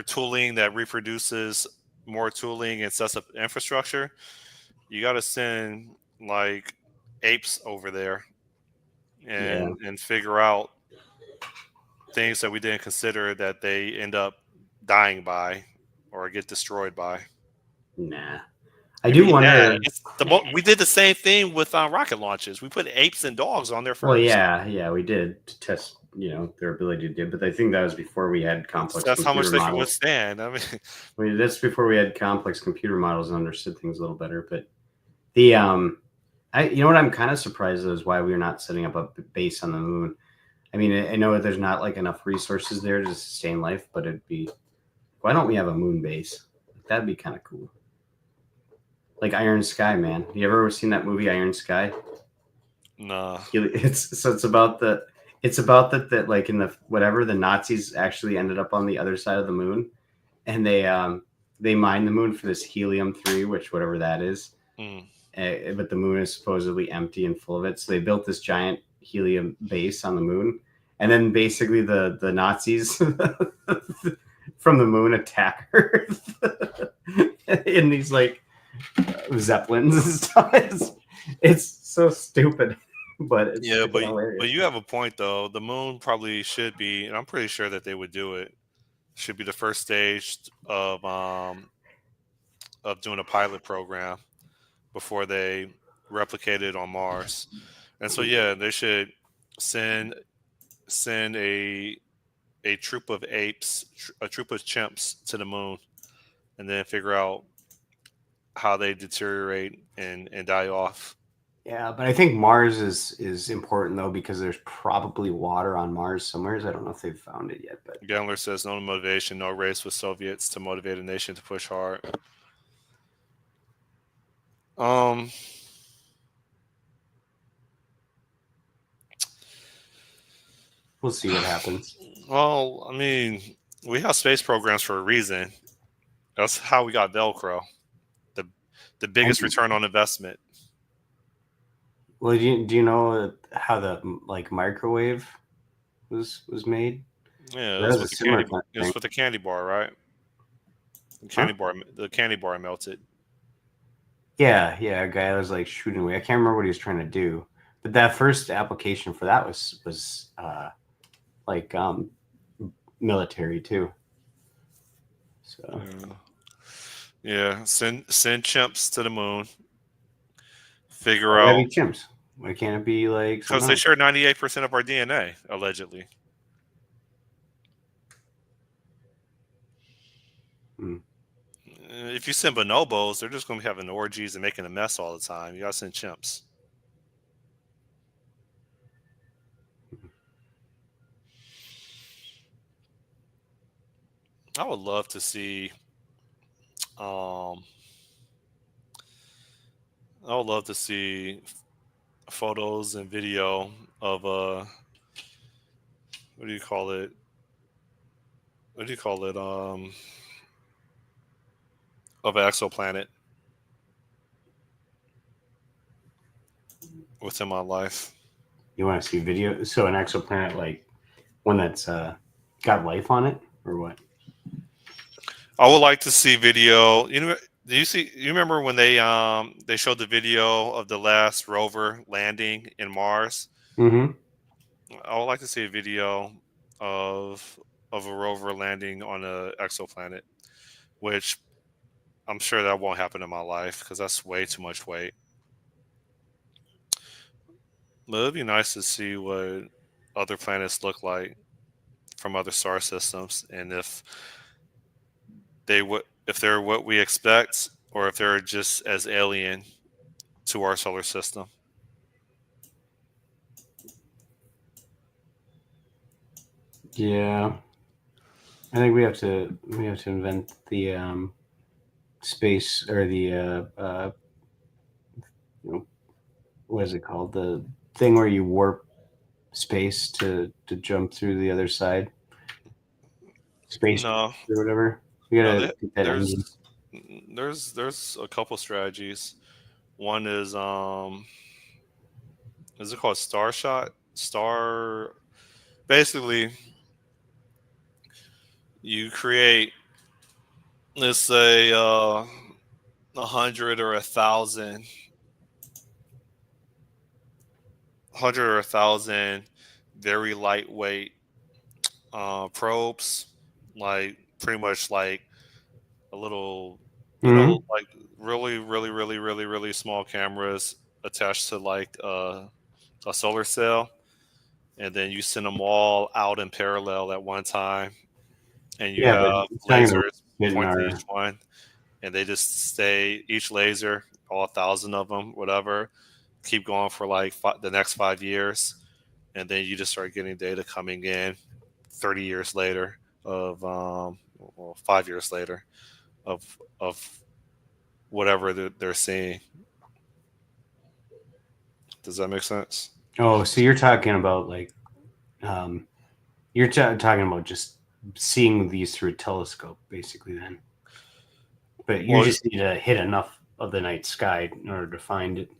tooling that reproduces more tooling and sets up infrastructure, you got to send like apes over there Yeah. and figure out things that we didn't consider that they end up dying by or get destroyed by. Nah. I What do you do mean, nah? wonder. We did the same thing with rocket launches. We put apes and dogs on there Well, first. yeah, we did to test, their ability to do. But I think that was before we had complex That's how much computer they can models. withstand. I mean, I mean, that's before we had complex computer models and understood things a little better. But the what I'm kind of surprised is why we're not setting up a base on the moon. I mean, I know there's not like enough resources there to sustain life, but it'd be why don't we have a moon base? That'd be kind of cool. Like Iron Sky, man. You ever seen that movie Iron Sky? nah. It's about that like in the whatever the Nazis actually ended up on the other side of the moon, and they mined the moon for this helium-3, which whatever that is. Mm. But the moon is supposedly empty and full of it. So they built this giant helium base on the moon, and then basically the Nazis from the moon attack Earth in these like zeppelins and stuff. It's so stupid, but it's Yeah, freaking but hilarious. you have a point though. The moon probably should be, and I'm pretty sure that they would do it. Should be the first stage of doing a pilot program before they replicate it on Mars. And so yeah, they should send send a troop of apes, a troop of chimps to the moon, and then figure out how they deteriorate and die off. Yeah, but I think Mars is important though because there's probably water on Mars somewhere. I don't know if they've found it yet, but Gandler says no motivation, no race with Soviets to motivate a nation to push hard. Um, we'll see what happens. well, I mean, we have space programs for a reason. That's how we got Velcro, the the I, biggest return on investment. well, do you know how the like microwave was made? Yeah, That was a similar kind it of thing. was with the candy bar, right? Huh? The candy bar melted. Yeah. A guy was like shooting away. I can't remember what he was trying to do, but that first application for that was like military too. So Yeah. Yeah, send chimps to the moon. Figure why gotta out be chimps? Why can't it be like because something they else? share 98% of our DNA allegedly. Hmm. If you send bonobos, they're just going to be having orgies and making a mess all the time. You got to send chimps. I would love to see. Um, I would love to see photos and video of what do you call it? What do you call it? Of an exoplanet within my life. You want to see video? So an exoplanet, like one that's got life on it, or what? I would like to see video. You know, do you see? You remember when they showed the video of the last rover landing in Mars? Mm-hmm. I would like to see a video of of a rover landing on a exoplanet, which I'm sure that won't happen in my life because that's way too much weight. But it'd be nice to see what other planets look like from other star systems, and if they're what we expect, or if they're just as alien to our solar system. Yeah, I think we have to invent the space or the you know, what is it called? The thing where you warp space to jump through the other side, space No, or whatever. We no, gotta get that engine. there's a couple strategies. One is it called Star Shot? Star Basically, you create, let's say, 100 or 1,000, 100 or 1,000 very lightweight probes, like pretty much like a little, Mm-hmm. like really, really, really, really, really small cameras attached to like a solar cell, and then you send them all out in parallel at one time, and you Yeah, but have it's not gonna lasers fit in pointing at our. each one, and they just stay each laser, all 1,000 of them, whatever, keep going for like the next 5 years, and then you just start getting data coming in 30 years later of well, 5 years later of whatever they're seeing. Does that make sense? Oh, so you're talking about like um, you're talking about just seeing these through a telescope, basically. Then, but you Well, just need to hit enough of the night sky in order to find it.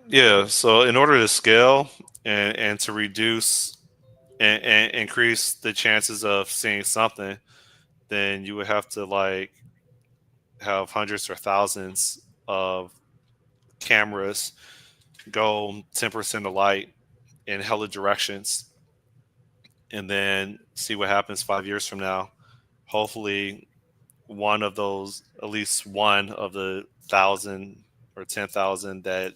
yeah. So in order to scale and to reduce and increase the chances of seeing something, then you would have to like have hundreds or thousands of cameras go 10% of light in hella directions, and then see what happens 5 years from now. Hopefully, one of those, at least one of the 1,000 or 10,000 that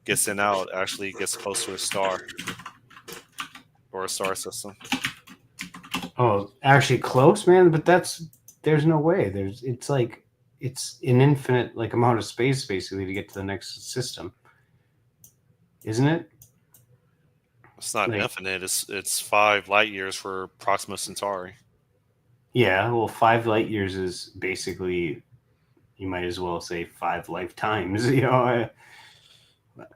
gets sent out, actually gets close to a star or a star system. Oh, actually close, man. But there's no way. It's like it's an infinite like amount of space basically to get to the next system, isn't it? It's not Like, infinite. It's 5 light years for Proxima Centauri. yeah. Well, 5 light years is basically you might as well say 5 lifetimes. What's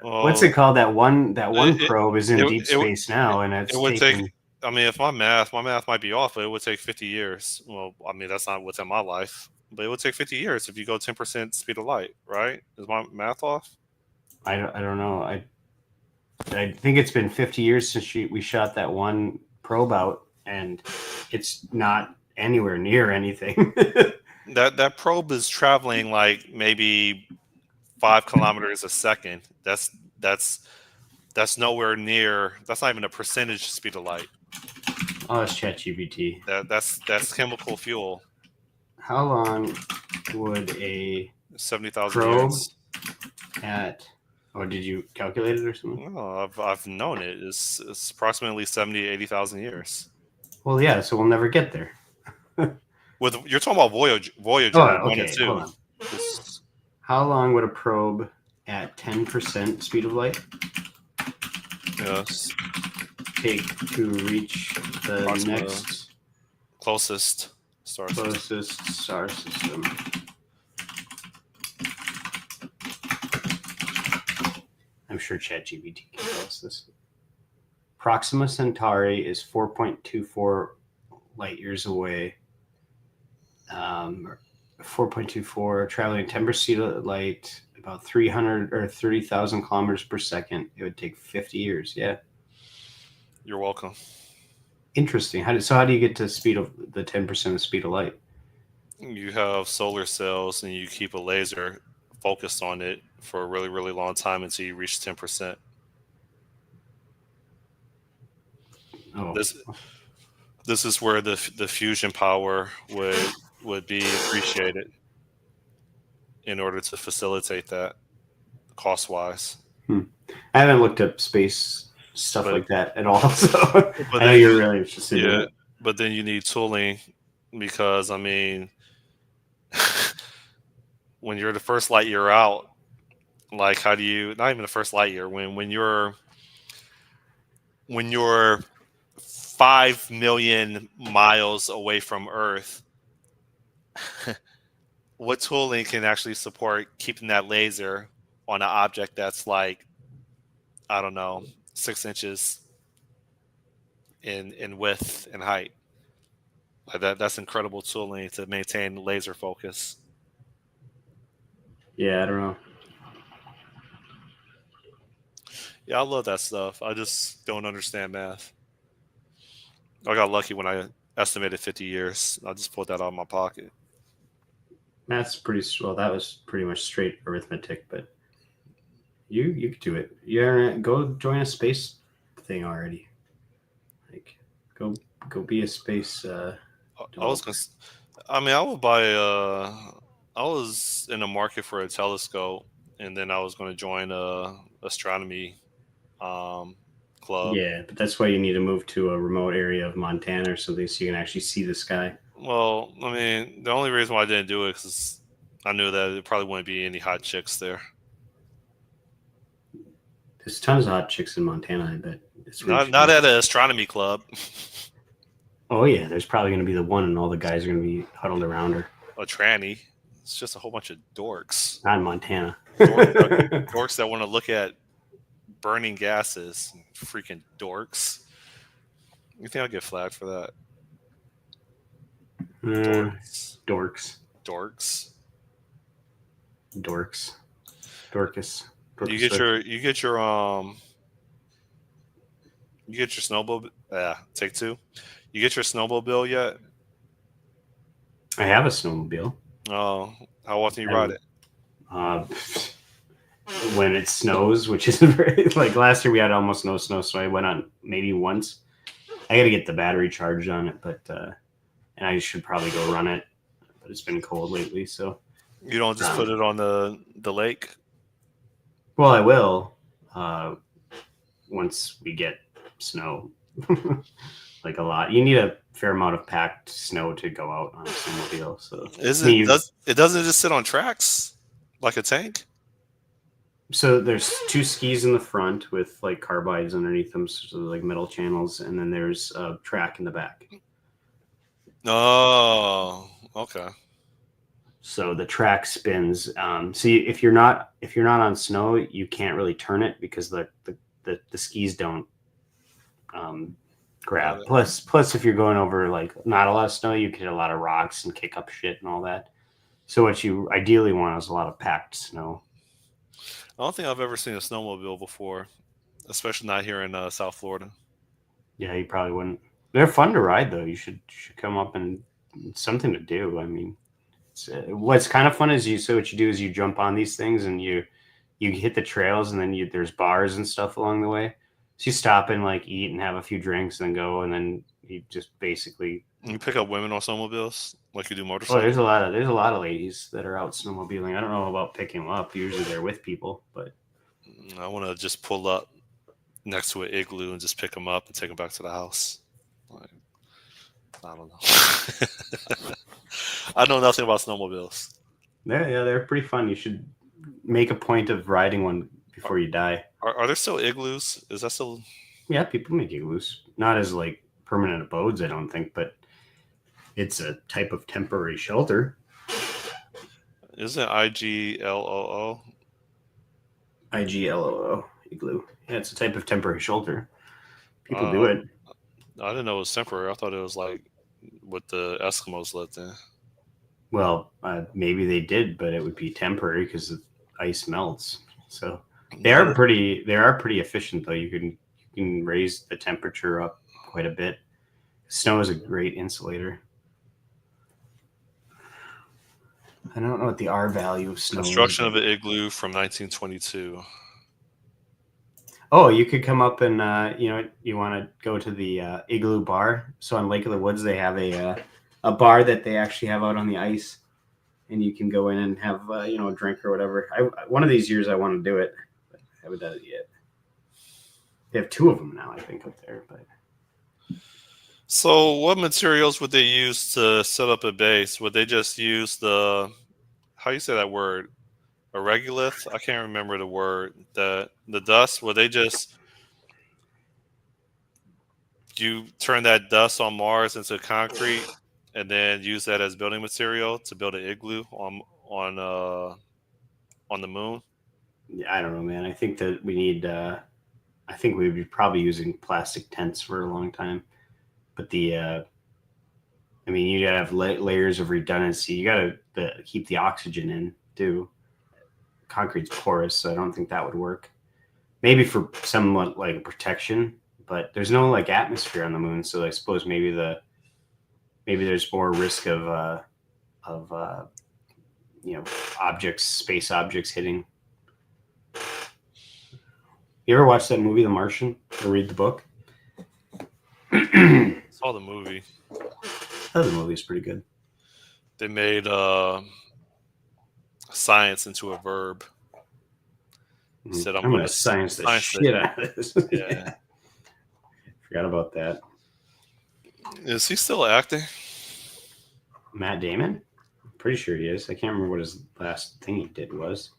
Well, it called? That one it probe is in it deep it, space now, and it it's would take. taken. I mean, if my math might be off, but it would take 50 years. Well, I mean, that's not within my life, but it would take 50 years if you go 10% speed of light, right? Is my math off? I don't know. I think it's been 50 years since we shot that one probe out, and it's not anywhere near anything. That probe is traveling like maybe 5 kilometers a second. That's that's nowhere near. That's not even a percentage speed of light. Oh, it's ChatGPT. That's chemical fuel. How long would a 70,000 probe years. at? Oh, did you calculate it or something? Well, I've known it. It's approximately 70, 80,000 years. Well, yeah. So we'll never get there. With you're talking about Oh, Voyager 1 and okay. Hold 2. on. This, How long would a probe at 10% speed of light yes, take to reach the Proxima next closest star system. closest star system? I'm sure ChatGPT can tell us this. Proxima Centauri is 4.24 light years away. 4.24, traveling 10% speed of light, about 300 or 30,000 kilometers per second. It would take 50 years. Yeah. You're welcome. Interesting. How do you get to speed of the 10% of speed of light? You have solar cells and you keep a laser focused on it for a really, really long time until you reach 10%. Oh, This this is where the fusion power would be appreciated in order to facilitate that cost wise. I haven't looked up space stuff but like that at all, so but I know then you're you really interested in yeah, it. but then you need tooling because I mean, when you're the first light year out, like how do you not even the first light year when you're 5 million miles away from Earth, what tooling can actually support keeping that laser on an object that's like I don't know 6 inches in width and height? Like that's incredible tooling to maintain laser focus. Yeah, I don't know. Yeah, I love that stuff. I just don't understand math. I got lucky when I estimated 50 years. I just pulled that out of my pocket. Math's pretty well. That was pretty much straight arithmetic, but you could do it. Yeah, go join a space thing already. Like, go go be a space I was developer. gonna, I mean, I would buy. I was in the market for a telescope, and then I was going to join a astronomy um, club. Yeah, but that's why you need to move to a remote area of Montana or something so you can actually see the sky. Well, I mean, the only reason why I didn't do it is I knew that there probably wouldn't be any hot chicks there. There's tons of hot chicks in Montana. I bet it's where you should Not go. at an astronomy club. Oh yeah, there's probably going to be the one, and all the guys are going to be huddled around her. A tranny. It's just a whole bunch of dorks. Not in Montana. Dorks that, dorks that want to look at burning gases. Freaking dorks. You think I'll get flagged for that? Dorks. Dorks, Dorks. dorks, Dorcas, You Dorcas. get your you get your you get your snowmobile. Yeah, take two. You get your snowmobile yet? I have a snowmobile. Oh, how often you I, ride it? uh, when it snows, which isn't very like last year we had almost no snow, so I went on maybe once. I got to get the battery charged on it, but and I should probably go run it. But it's been cold lately, so You don't just put it on the lake. well, I will once we get snow. Like a lot, you need a fair amount of packed snow to go out on a snowmobile. So Is I mean, it does it doesn't just sit on tracks like a tank? so there's two skis in the front with like carbides underneath them, so like metal channels, and then there's a track in the back. Oh, okay. So the track spins. If you're not on snow, you can't really turn it because the skis don't Got grab. it. Plus, if you're going over like not a lot of snow, you can hit a lot of rocks and kick up shit and all that. So what you ideally want is a lot of packed snow. I don't think I've ever seen a snowmobile before, especially not here in South Florida. Yeah, you probably wouldn't. They're fun to ride though. You should come up and it's something to do. I mean, what's kind of fun is what you do is you jump on these things and you hit the trails and then there's bars and stuff along the way. So you stop and like eat and have a few drinks and then go and then you just basically. You pick up women on snowmobiles like you do Oh, motorcycles. there's a lot of ladies that are out snowmobiling. I don't know about picking them up. Usually they're with people, but I want to just pull up next to an igloo and just pick them up and take them back to the house. Like, I don't know. I know nothing about snowmobiles. they're pretty fun. You should make a point of riding one before you die. Are there still igloos? Is that still? Yeah, people make igloos. Not as like permanent abodes, I don't think, but it's a type of temporary shelter. Isn't IGLOO? IGLOO, igloo. Yeah, it's a type of temporary shelter. People do Uh, it. I didn't know it was temporary. I thought it was like what the Eskimos lived in. Well, maybe they did, but it would be temporary because the ice melts. So they are pretty efficient though. You can raise the temperature up quite a bit. Snow is a great insulator. I don't know what the R value of snow Construction is. of an igloo from 1922. Oh, you could come up and you want to go to the Igloo Bar. So on Lake of the Woods, they have a bar that they actually have out on the ice, and you can go in and have a drink or whatever. One of these years I want to do it, but I haven't done it yet. They have 2 of them now, I think, up there. But So, what materials would they use to set up a base? Would they just use how you say that word? A regolith? I can't remember the word. The dust. Would they just you turn that dust on Mars into concrete and then use that as building material to build an igloo on the moon? yeah, I don't know, man. I think that we need. I think we would be probably using plastic tents for a long time. But I mean, you gotta have layers of redundancy. You gotta keep the oxygen in too. Concrete's porous, so I don't think that would work. Maybe for somewhat like protection, but there's no like atmosphere on the moon, so I suppose maybe there's more risk of space objects hitting. You ever watch that movie, The Martian, or read the book? I saw the movie. Oh, the movie's pretty good. They made science into a verb. Said I'm gonna science the shit out of this. Yeah. Forgot about that. Is he still acting? Matt Damon? I'm pretty sure he is. I can't remember what his last thing he did was.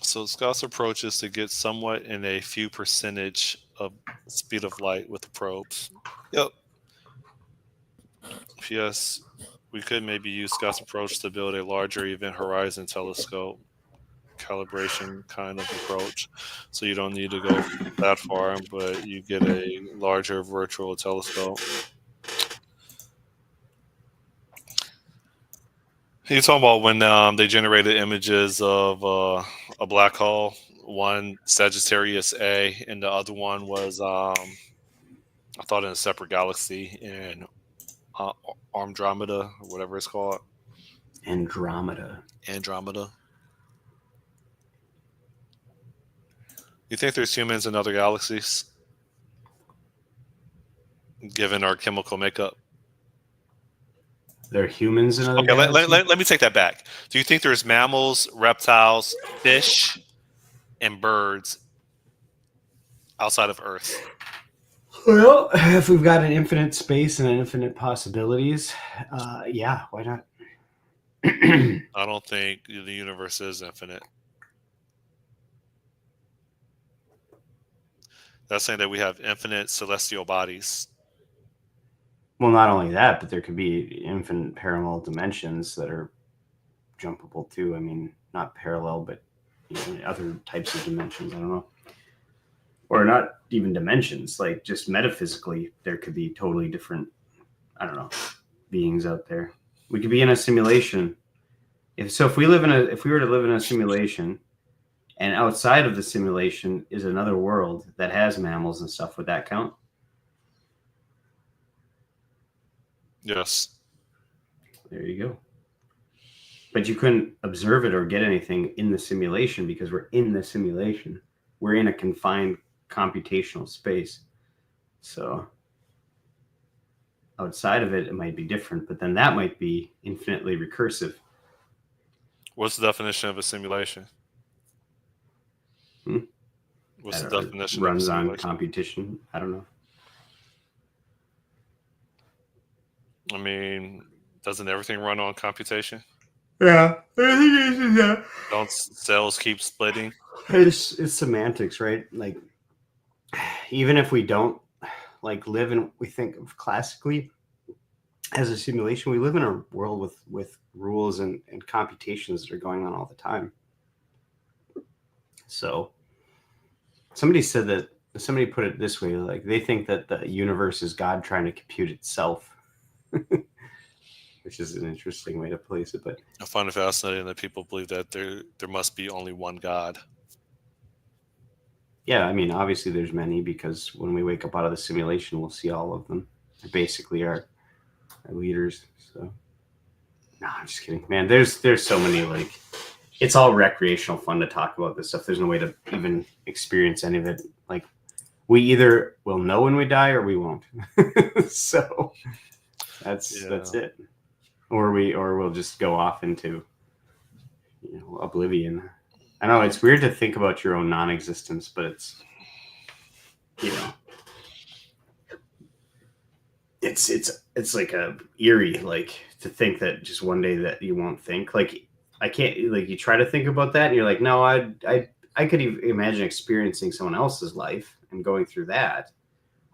So Scott's approach is to get somewhat in a few percentage of speed of light with the probes. Yep. Yes, we could maybe use Scott's approach to build a larger event horizon telescope calibration kind of approach. So you don't need to go that far, but you get a larger virtual telescope. You're talking about when they generated images of a black hole, one Sagittarius A, and the other one was, I thought, in a separate galaxy in Andromeda, or whatever it's called. Andromeda. You think there's humans in other galaxies, given our chemical makeup? There are humans in other Okay, let me take that back. Do you think there's mammals, reptiles, fish, and birds outside of Earth? Well, if we've got an infinite space and infinite possibilities, yeah, why not? I don't think the universe is infinite. That's saying that we have infinite celestial bodies. Well, not only that, but there could be infinite parallel dimensions that are jumpable too. I mean, not parallel, but other types of dimensions. I don't know. Or not even dimensions, like just metaphysically, there could be totally different, I don't know, beings out there. We could be in a simulation. If we were to live in a simulation, and outside of the simulation is another world that has mammals and stuff, would that count? Yes. There you go. But you couldn't observe it or get anything in the simulation because we're in the simulation. We're in a confined computational space. So outside of it, it might be different, but then that might be infinitely recursive. What's the definition of a simulation? What's the definition of a simulation? Runs on computation. I don't know. I mean, doesn't everything run on computation? Yeah, I think it's that. Don't cells keep splitting? It's semantics, right? Like, even if we don't live in, we think of classically as a simulation, we live in a world with rules and computations that are going on all the time. So somebody put it this way, like they think that the universe is God trying to compute itself. Which is an interesting way to place it, but I find it fascinating that people believe that there must be only one God. Yeah, I mean, obviously there's many, because when we wake up out of the simulation, we'll see all of them. They're basically our leaders. So, no, I'm just kidding, man. There's so many, it's all recreational fun to talk about this stuff. There's no way to even experience any of it. Like, we either will know when we die or we won't. So that's it. Or we'll just go off into oblivion. I know it's weird to think about your own non-existence, but you know, it's like a eerie, like to think that just one day that you won't think. Like I can't, like you try to think about that and you're like, no, I could imagine experiencing someone else's life and going through that,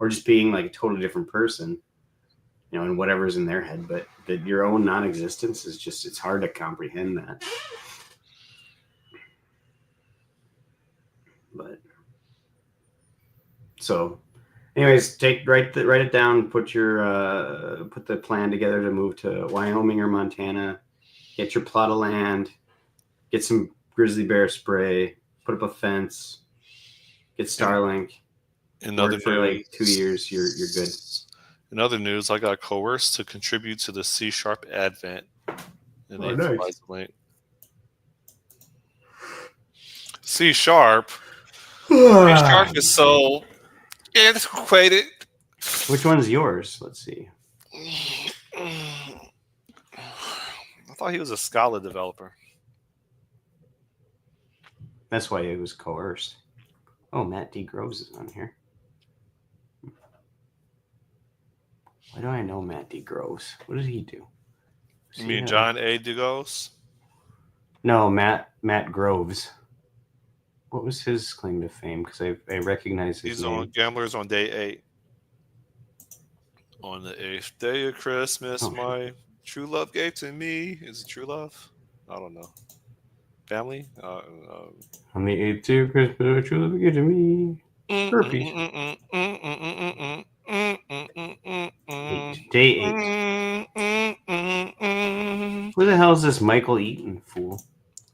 or just being like a totally different person, you know, and whatever's in their head. But that your own non-existence is just, it's hard to comprehend that. But so, anyways, write it down. Put the plan together to move to Wyoming or Montana. Get your plot of land. Get some grizzly bear spray. Put up a fence. Get Starlink. In Work other for news, like 2 years. You're good. In other news, I got coerced to contribute to the C# advent. And Oh, they nice. provided the link. C#. C# is so antiquated. Which one's yours? Let's see. I thought he was a Scala developer. That's why it was coerced. Oh, Matt D. Groves is on here. Why do I know Matt D. Groves? What did he do? You mean John A. Dugos? No, Matt Groves. What was his claim to fame? Because I recognize his He's name. on Gamblers on day 8. On the 8th day of Christmas, my true love gave to me. Is it true love? I don't know. Family? On the 8th day of Christmas, my true love gave to me. Herpes. Day 8. Who the hell is this Michael Eaton fool?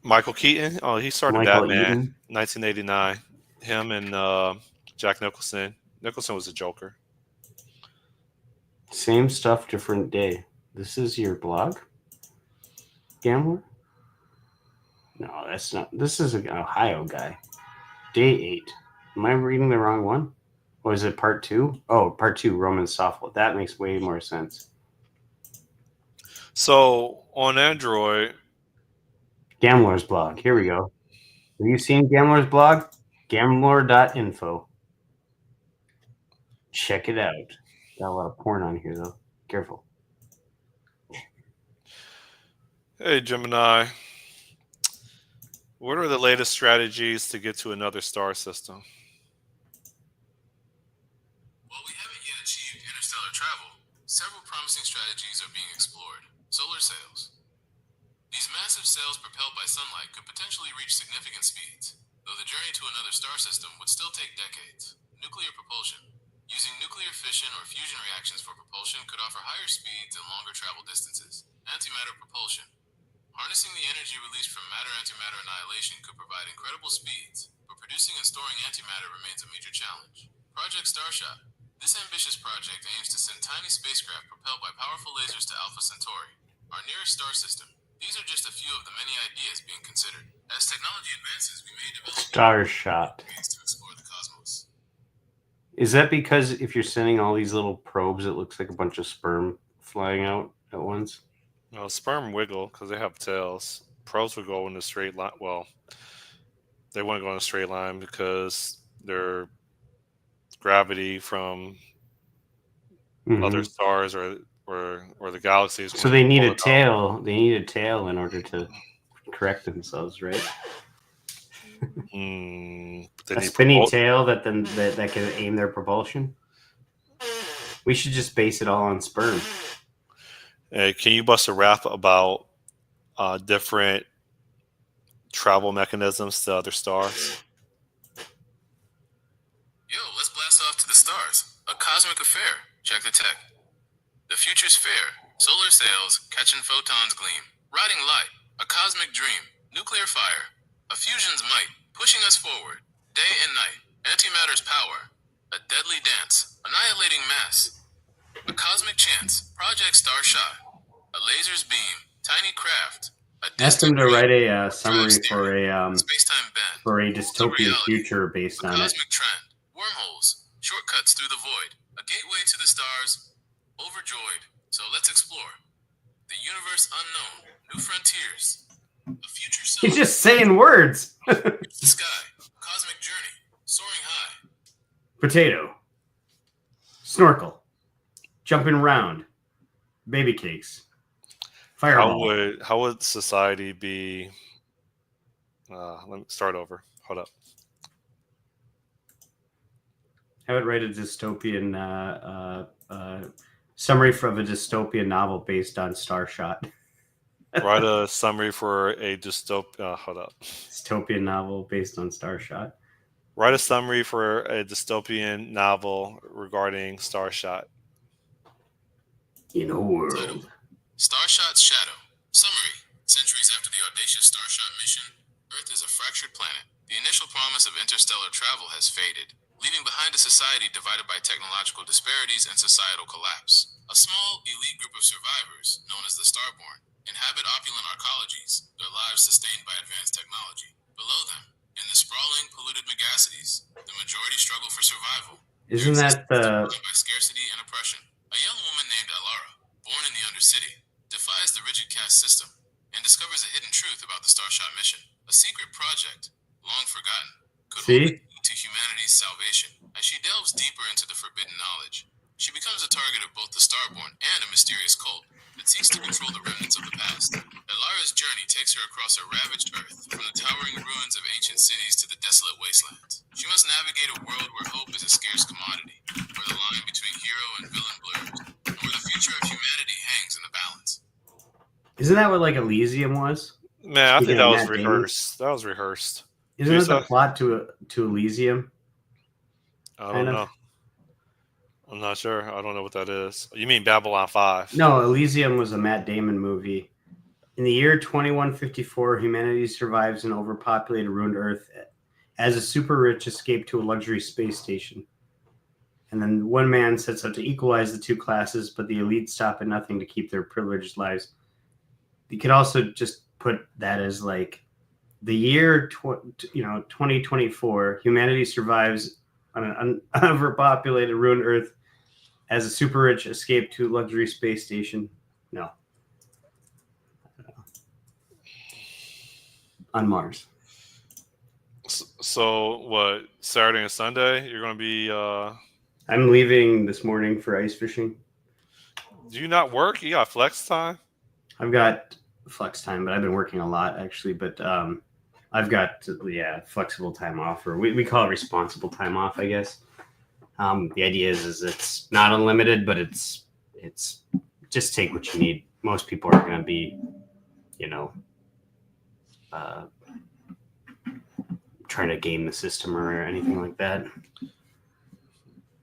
Michael Keaton? Oh, he started Michael Batman, Eaton? 1989. Him and Jack Nicholson. Nicholson was a Joker. Same stuff, different day. This is your blog? Gambler? No, that's not. This is an Ohio guy. Day 8. Am I reading the wrong one? Or is it part 2? Oh, part 2, Roman Softball. That makes way more sense. So on Android, Gambler's blog. Here we go. Have you seen Gambler's blog? Gambler.info. Check it out. Got a lot of porn on here, though. Careful. hey Gemini, what are the latest strategies to get to another star system? While we haven't yet achieved interstellar travel, several promising strategies are being explored. Solar sails. These massive sails propelled by sunlight could potentially reach significant speeds, though the journey to another star system would still take decades. Nuclear propulsion. Using nuclear fission or fusion reactions for propulsion could offer higher speeds and longer travel distances. Antimatter propulsion. Harnessing the energy released from matter-antimatter annihilation could provide incredible speeds, but producing and storing antimatter remains a major challenge. Project Starshot. This ambitious project aims to send tiny spacecraft propelled by powerful lasers to Alpha Centauri, our nearest star system. These are just a few of the many ideas being considered. As technology advances, we may develop Starshot. ways to explore the cosmos. Is that because if you're sending all these little probes, it looks like a bunch of sperm flying out at once? No, sperm wiggle because they have tails. Probes would go in a straight line. Well, they wouldn't go in a straight line because their gravity from other stars or the galaxies. So they need a tail. They need a tail in order to correct themselves, right? A spinny tail that then that can aim their propulsion. We should just base it all on sperm. Hey, can you bust a rap about different travel mechanisms to other stars? Yo, let's blast off to the stars. A cosmic affair. Check the tech. The future's fair. Solar sails, catching photons gleam. Riding light. A cosmic dream. Nuclear fire. A fusion's might. Pushing us forward. Day and night. Antimatter's power. A deadly dance. Annihilating mass. A cosmic chance. Project Starshot. A laser's beam. Tiny craft. Ask him to write a summary for space-time bend. For a dystopian future based on it. Cosmic trend. Wormholes. Shortcuts through the void. A gateway to the stars. Overjoyed. So let's explore. The universe unknown. New frontiers. A future self. He's just saying words. The sky. Cosmic journey. Soaring high. potato, snorkel, jumping around, baby cakes, fireball. How would society be? Let me start over. Hold up. I would write a dystopian summary from a dystopian novel based on Starshot. Write a summary for a dystopia. Hold up. Dystopian novel based on Starshot. Write a summary for a dystopian novel regarding Starshot. In a world. Starshot's Shadow. Summary. Centuries after the audacious Starshot mission, Earth is a fractured planet. The initial promise of interstellar travel has faded, leaving behind a society divided by technological disparities and societal collapse. A small, elite group of survivors, known as the Starborn, inhabit opulent arcologies, their lives sustained by advanced technology. Below them, in the sprawling, polluted megacities, the majority struggle for survival. Isn't that the... By scarcity and oppression. A young woman named Alara, born in the Undercity, defies the rigid caste system and discovers a hidden truth about the Starshot mission. A secret project, long forgotten, could hold the key to humanity's salvation. As she delves deeper into the forbidden knowledge, she becomes a target of both the Starborn and a mysterious cult that seeks to control the remnants of the past. Alara's journey takes her across a ravaged Earth, from the towering ruins of ancient cities to the desolate wastelands. She must navigate a world where hope is a scarce commodity, where the line between hero and villain blurs, and where the future of humanity hangs in the balance. Isn't that what like Elysium was? Man, I think Speaking that of was Matt Damon. rehearsed. That was rehearsed. Isn't that the plot to Elysium? I don't Kind of. know. I'm not sure. I don't know what that is. You mean Babylon 5? No, Elysium was a Matt Damon movie. In the year 2154, humanity survives an overpopulated, ruined Earth as a super rich escape to a luxury space station. And then one man sets out to equalize the two classes, but the elite stop at nothing to keep their privileged lives. You could also just put that as like the year 2024, humanity survives on an overpopulated, ruined Earth as a super rich escape to a luxury space station. No. On Mars. So what? Saturday and Sunday, you're going to be. I'm leaving this morning for ice fishing. Do you not work? You got flex time. I've got flex time, but I've been working a lot actually. But I've got flexible time off, or we call it responsible time off, I guess. The idea is it's not unlimited, but it's just take what you need. Most people are going to be, trying to game the system or anything like that.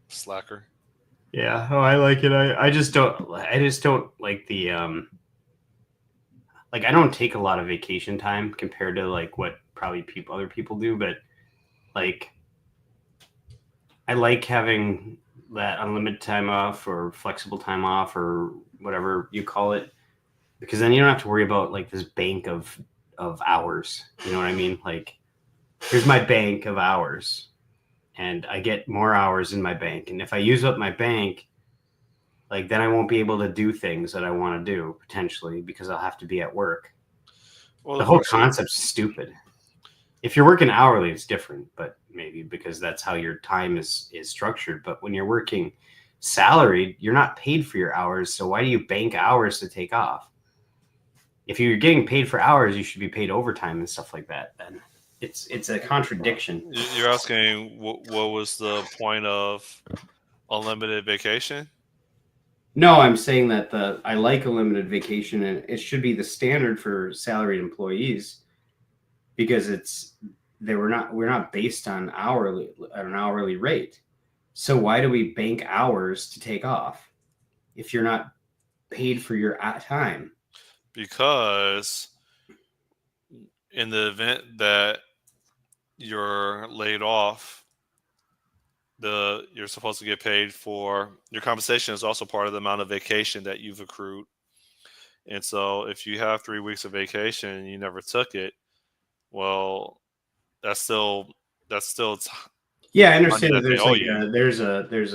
Slacker. Yeah. Oh, I like it. I just don't like the I don't take a lot of vacation time compared to like what probably other people do, but like I like having that unlimited time off or flexible time off or whatever you call it, because then you don't have to worry about like this bank of hours. You know what I mean? Like here's my bank of hours and I get more hours in my bank. And if I use up my bank, like then I won't be able to do things that I want to do potentially because I'll have to be at work. Well, the whole concept's stupid. If you're working hourly, it's different, but maybe because that's how your time is structured. But when you're working salaried, you're not paid for your hours. So why do you bank hours to take off? If you're getting paid for hours, you should be paid overtime and stuff like that. Then it's a contradiction. You're asking what was the point of unlimited vacation? No, I'm saying that I like a limited vacation, and it should be the standard for salaried employees because we're not based on an hourly rate. So why do we bank hours to take off if you're not paid for your time? Because in the event that you're laid off, you're supposed to get paid for your compensation is also part of the amount of vacation that you've accrued. And so if you have 3 weeks of vacation and you never took it, well, that's still yeah, I understand that there's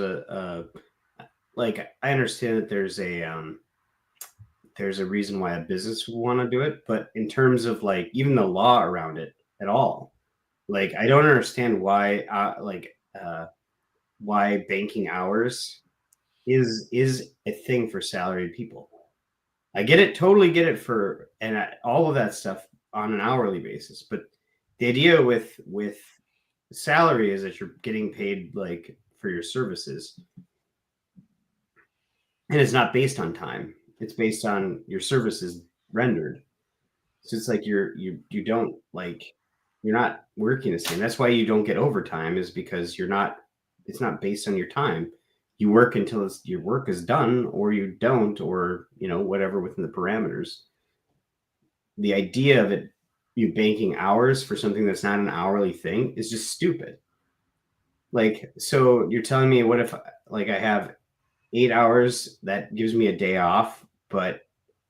like I understand that there's a reason why a business would want to do it, but in terms of like even the law around it at all, like I don't understand why why banking hours is a thing for salaried people. I get it, totally get it for all of that stuff on an hourly basis, but the idea with salary is that you're getting paid like for your services, and it's not based on time. It's based on your services rendered. So it's like you don't like you're not working the same. That's why you don't get overtime is because it's not based on your time. You work until your work is done or you don't or whatever within the parameters. The idea of you banking hours for something that's not an hourly thing is just stupid. Like, so you're telling me what if like I have 8 hours that gives me a day off, but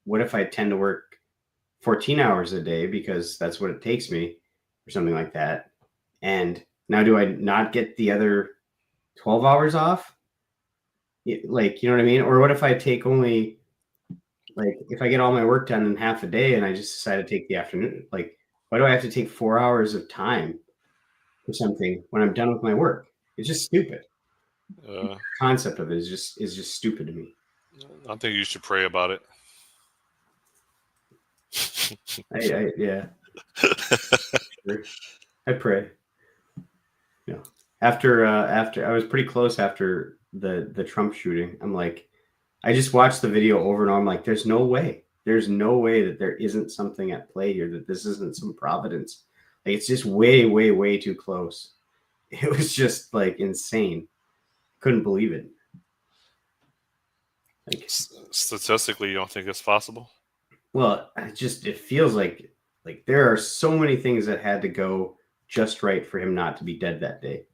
what if I tend to work 14 hours a day because that's what it takes me or something like that? And now do I not get the other 12 hours off? Like, you know what I mean? Or what if I take only like if I get all my work done in half a day and I just decide to take the afternoon, like why do I have to take 4 hours of time for something when I'm done with my work? It's just stupid. The concept of it is just stupid to me. I think you should pray about it. Yeah. I pray. After I was pretty close after the Trump shooting. I'm like, I just watched the video over and over. I'm like, there's no way that there isn't something at play here, that this isn't some providence. Like it's just way, way, way too close. It was just like insane. Couldn't believe it. Like statistically, you don't think it's possible? Well, it feels like there are so many things that had to go just right for him not to be dead that day.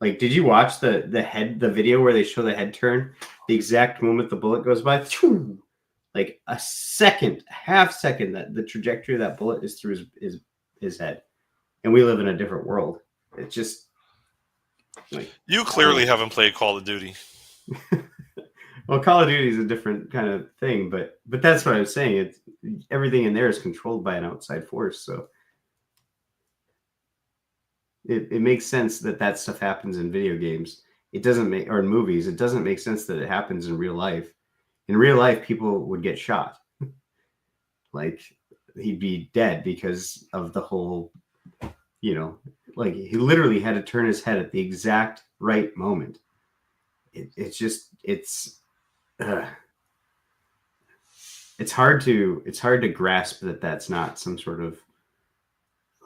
Like, did you watch the video where they show the head turn? The exact moment the bullet goes by, like a second, half second, that the trajectory of that bullet is through his head. And we live in a different world. It's just like you clearly haven't played Call of Duty. Well, Call of Duty is a different kind of thing, but that's what I was saying. It's everything in there is controlled by an outside force, so it makes sense that stuff happens in video games. It doesn't make, or in movies, it doesn't make sense that it happens in real life. In real life, people would get shot. Like he'd be dead because of the whole, like he literally had to turn his head at the exact right moment. It's hard to grasp that that's not some sort of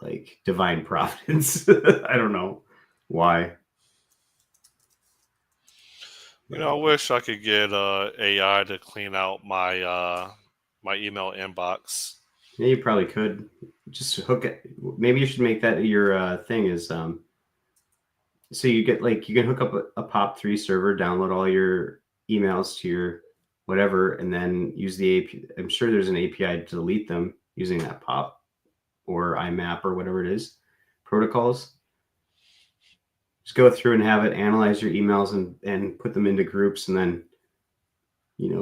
like divine providence. I don't know why. I wish I could get AI to clean out my my email inbox. Yeah, you probably could just hook it. Maybe you should make that your thing is so you get like you can hook up a POP3 server, download all your emails to your whatever, and then use the API. I'm sure there's an API to delete them using that POP or IMAP or whatever it is protocols. Just go through and have it analyze your emails and put them into groups, and then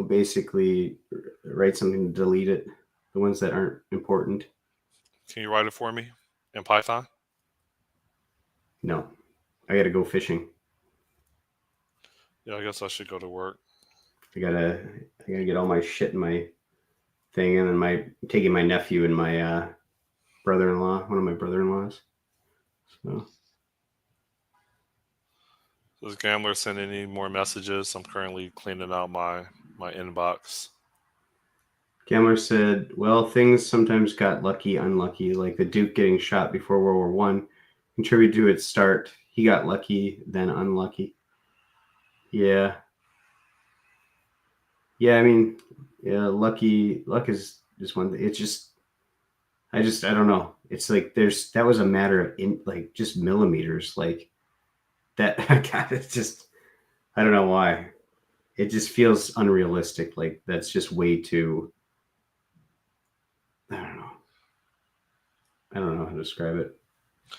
basically write something to delete it, the ones that aren't important. Can you write it for me in Python? No, I gotta go fishing. Yeah, I guess I should go to work. I gotta get all my shit in my thing, and then taking my nephew and my brother-in-law, one of my brother-in-laws. So Does Gambler send any more messages? I'm currently cleaning out my inbox. Gambler said, well, things sometimes got unlucky, like the Duke getting shot before World War I contributed to its start. He got lucky, then unlucky. Yeah. Yeah, I mean, yeah, luck is just one thing. It's just I don't know. It's like that was a matter of like just millimeters, like that. God, it's just I don't know why. It just feels unrealistic. Like that's just way too. I don't know how to describe it.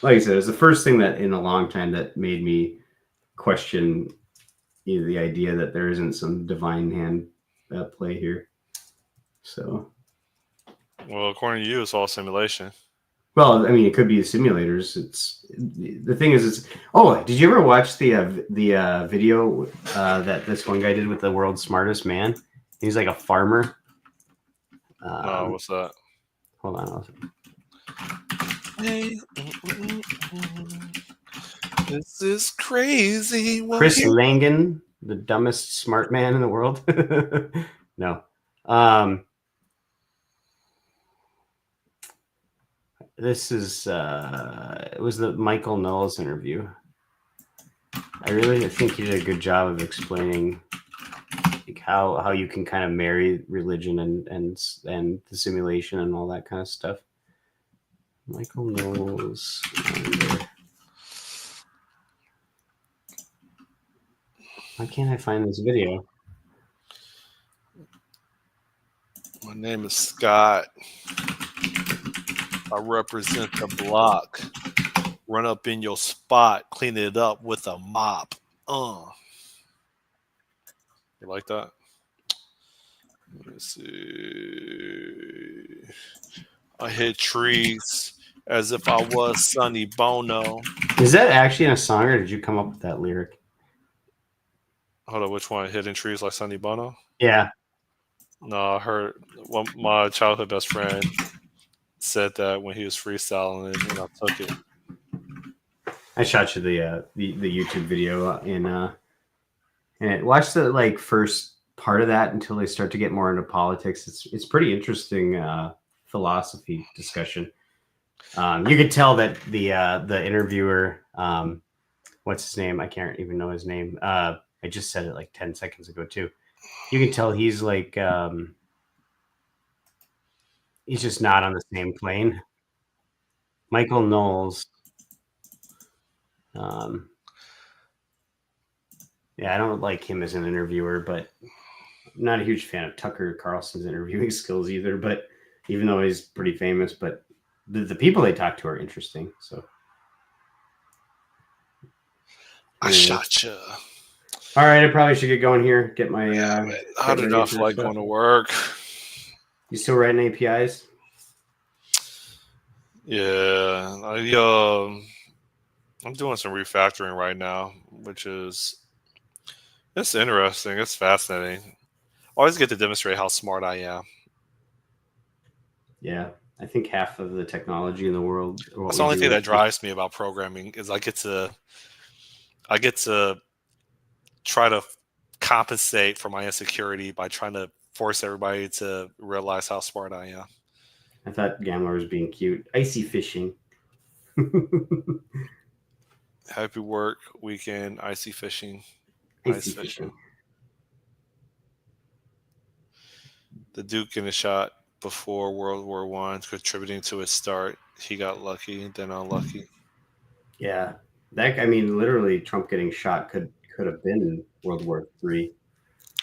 Like I said, it's the first thing that in a long time that made me question the idea that there isn't some divine hand at play here. So, well, according to you, it's all simulation. Well, I mean, it could be the simulators. It's the thing is, it's. Oh, did you ever watch the video that this one guy did with the world's smartest man? He's like a farmer. No, what's that? Hold on. Hey, this is crazy. Chris Langan, the dumbest smart man in the world. No. This is it was the Michael Knowles interview. I really think he did a good job of explaining like how you can kind of marry religion and the simulation and all that kind of stuff. Michael Knowles. Why can't I find this video? My name is Scott. I represent the block. Run up in your spot, clean it up with a mop. You like that? Let me see. I hit trees as if I was Sonny Bono. Is that actually in a song, or did you come up with that lyric? Hold on, which one? Hitting trees like Sonny Bono? Yeah. No, I heard my childhood best friend said that when he was freestyling it, and I took it. I shot you the YouTube video and watch the like first part of that until they start to get more into politics. It's pretty interesting philosophy discussion. You could tell that the interviewer, what's his name? I can't even know his name. I just said it like 10 seconds ago too. You can tell he's like he's just not on the same plane. Michael Knowles. Yeah, I don't like him as an interviewer, but I'm not a huge fan of Tucker Carlson's interviewing skills either. But even though he's pretty famous, but the people they talk to are interesting. So I shot you. All right, I probably should get going here. Get my. I do not feel like going to work. You still writing APIs? Yeah, I'm doing some refactoring right now, which is it's interesting. It's fascinating. I always get to demonstrate how smart I am. Yeah, I think half of the technology in the world. That's the only thing that drives me about programming is I get to try to compensate for my insecurity by trying to force everybody to realize how smart I am. I thought Gamler was being cute. Icy fishing. Happy work weekend, icy fishing. Ice fishing. The Duke in a shot before World War I, contributing to its start. He got lucky, then unlucky. Yeah, literally, Trump getting shot could have been World War III.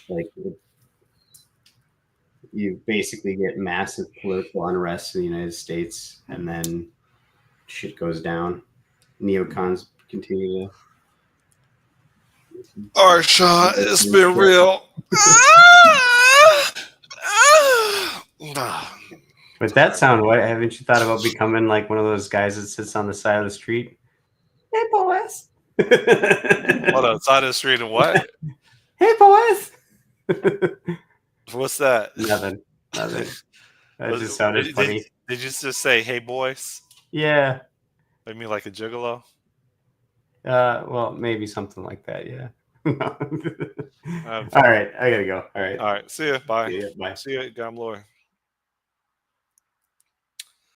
Like, you basically get massive political unrest in the United States, and then shit goes down. Neocons continue to. All right, Sean, it's been real. With that sound, what haven't you thought about becoming like one of those guys that sits on the side of the street? Hey, boys. Hold on, side of the street and what? Hey, boys. What's that? Nothing. That just sounded funny. Did you just say, "Hey, boys"? Yeah. I mean, like a gigolo. Well, maybe something like that. Yeah. All right, I gotta go. All right. See ya. Bye. See ya. Bye. See ya, Gamloy.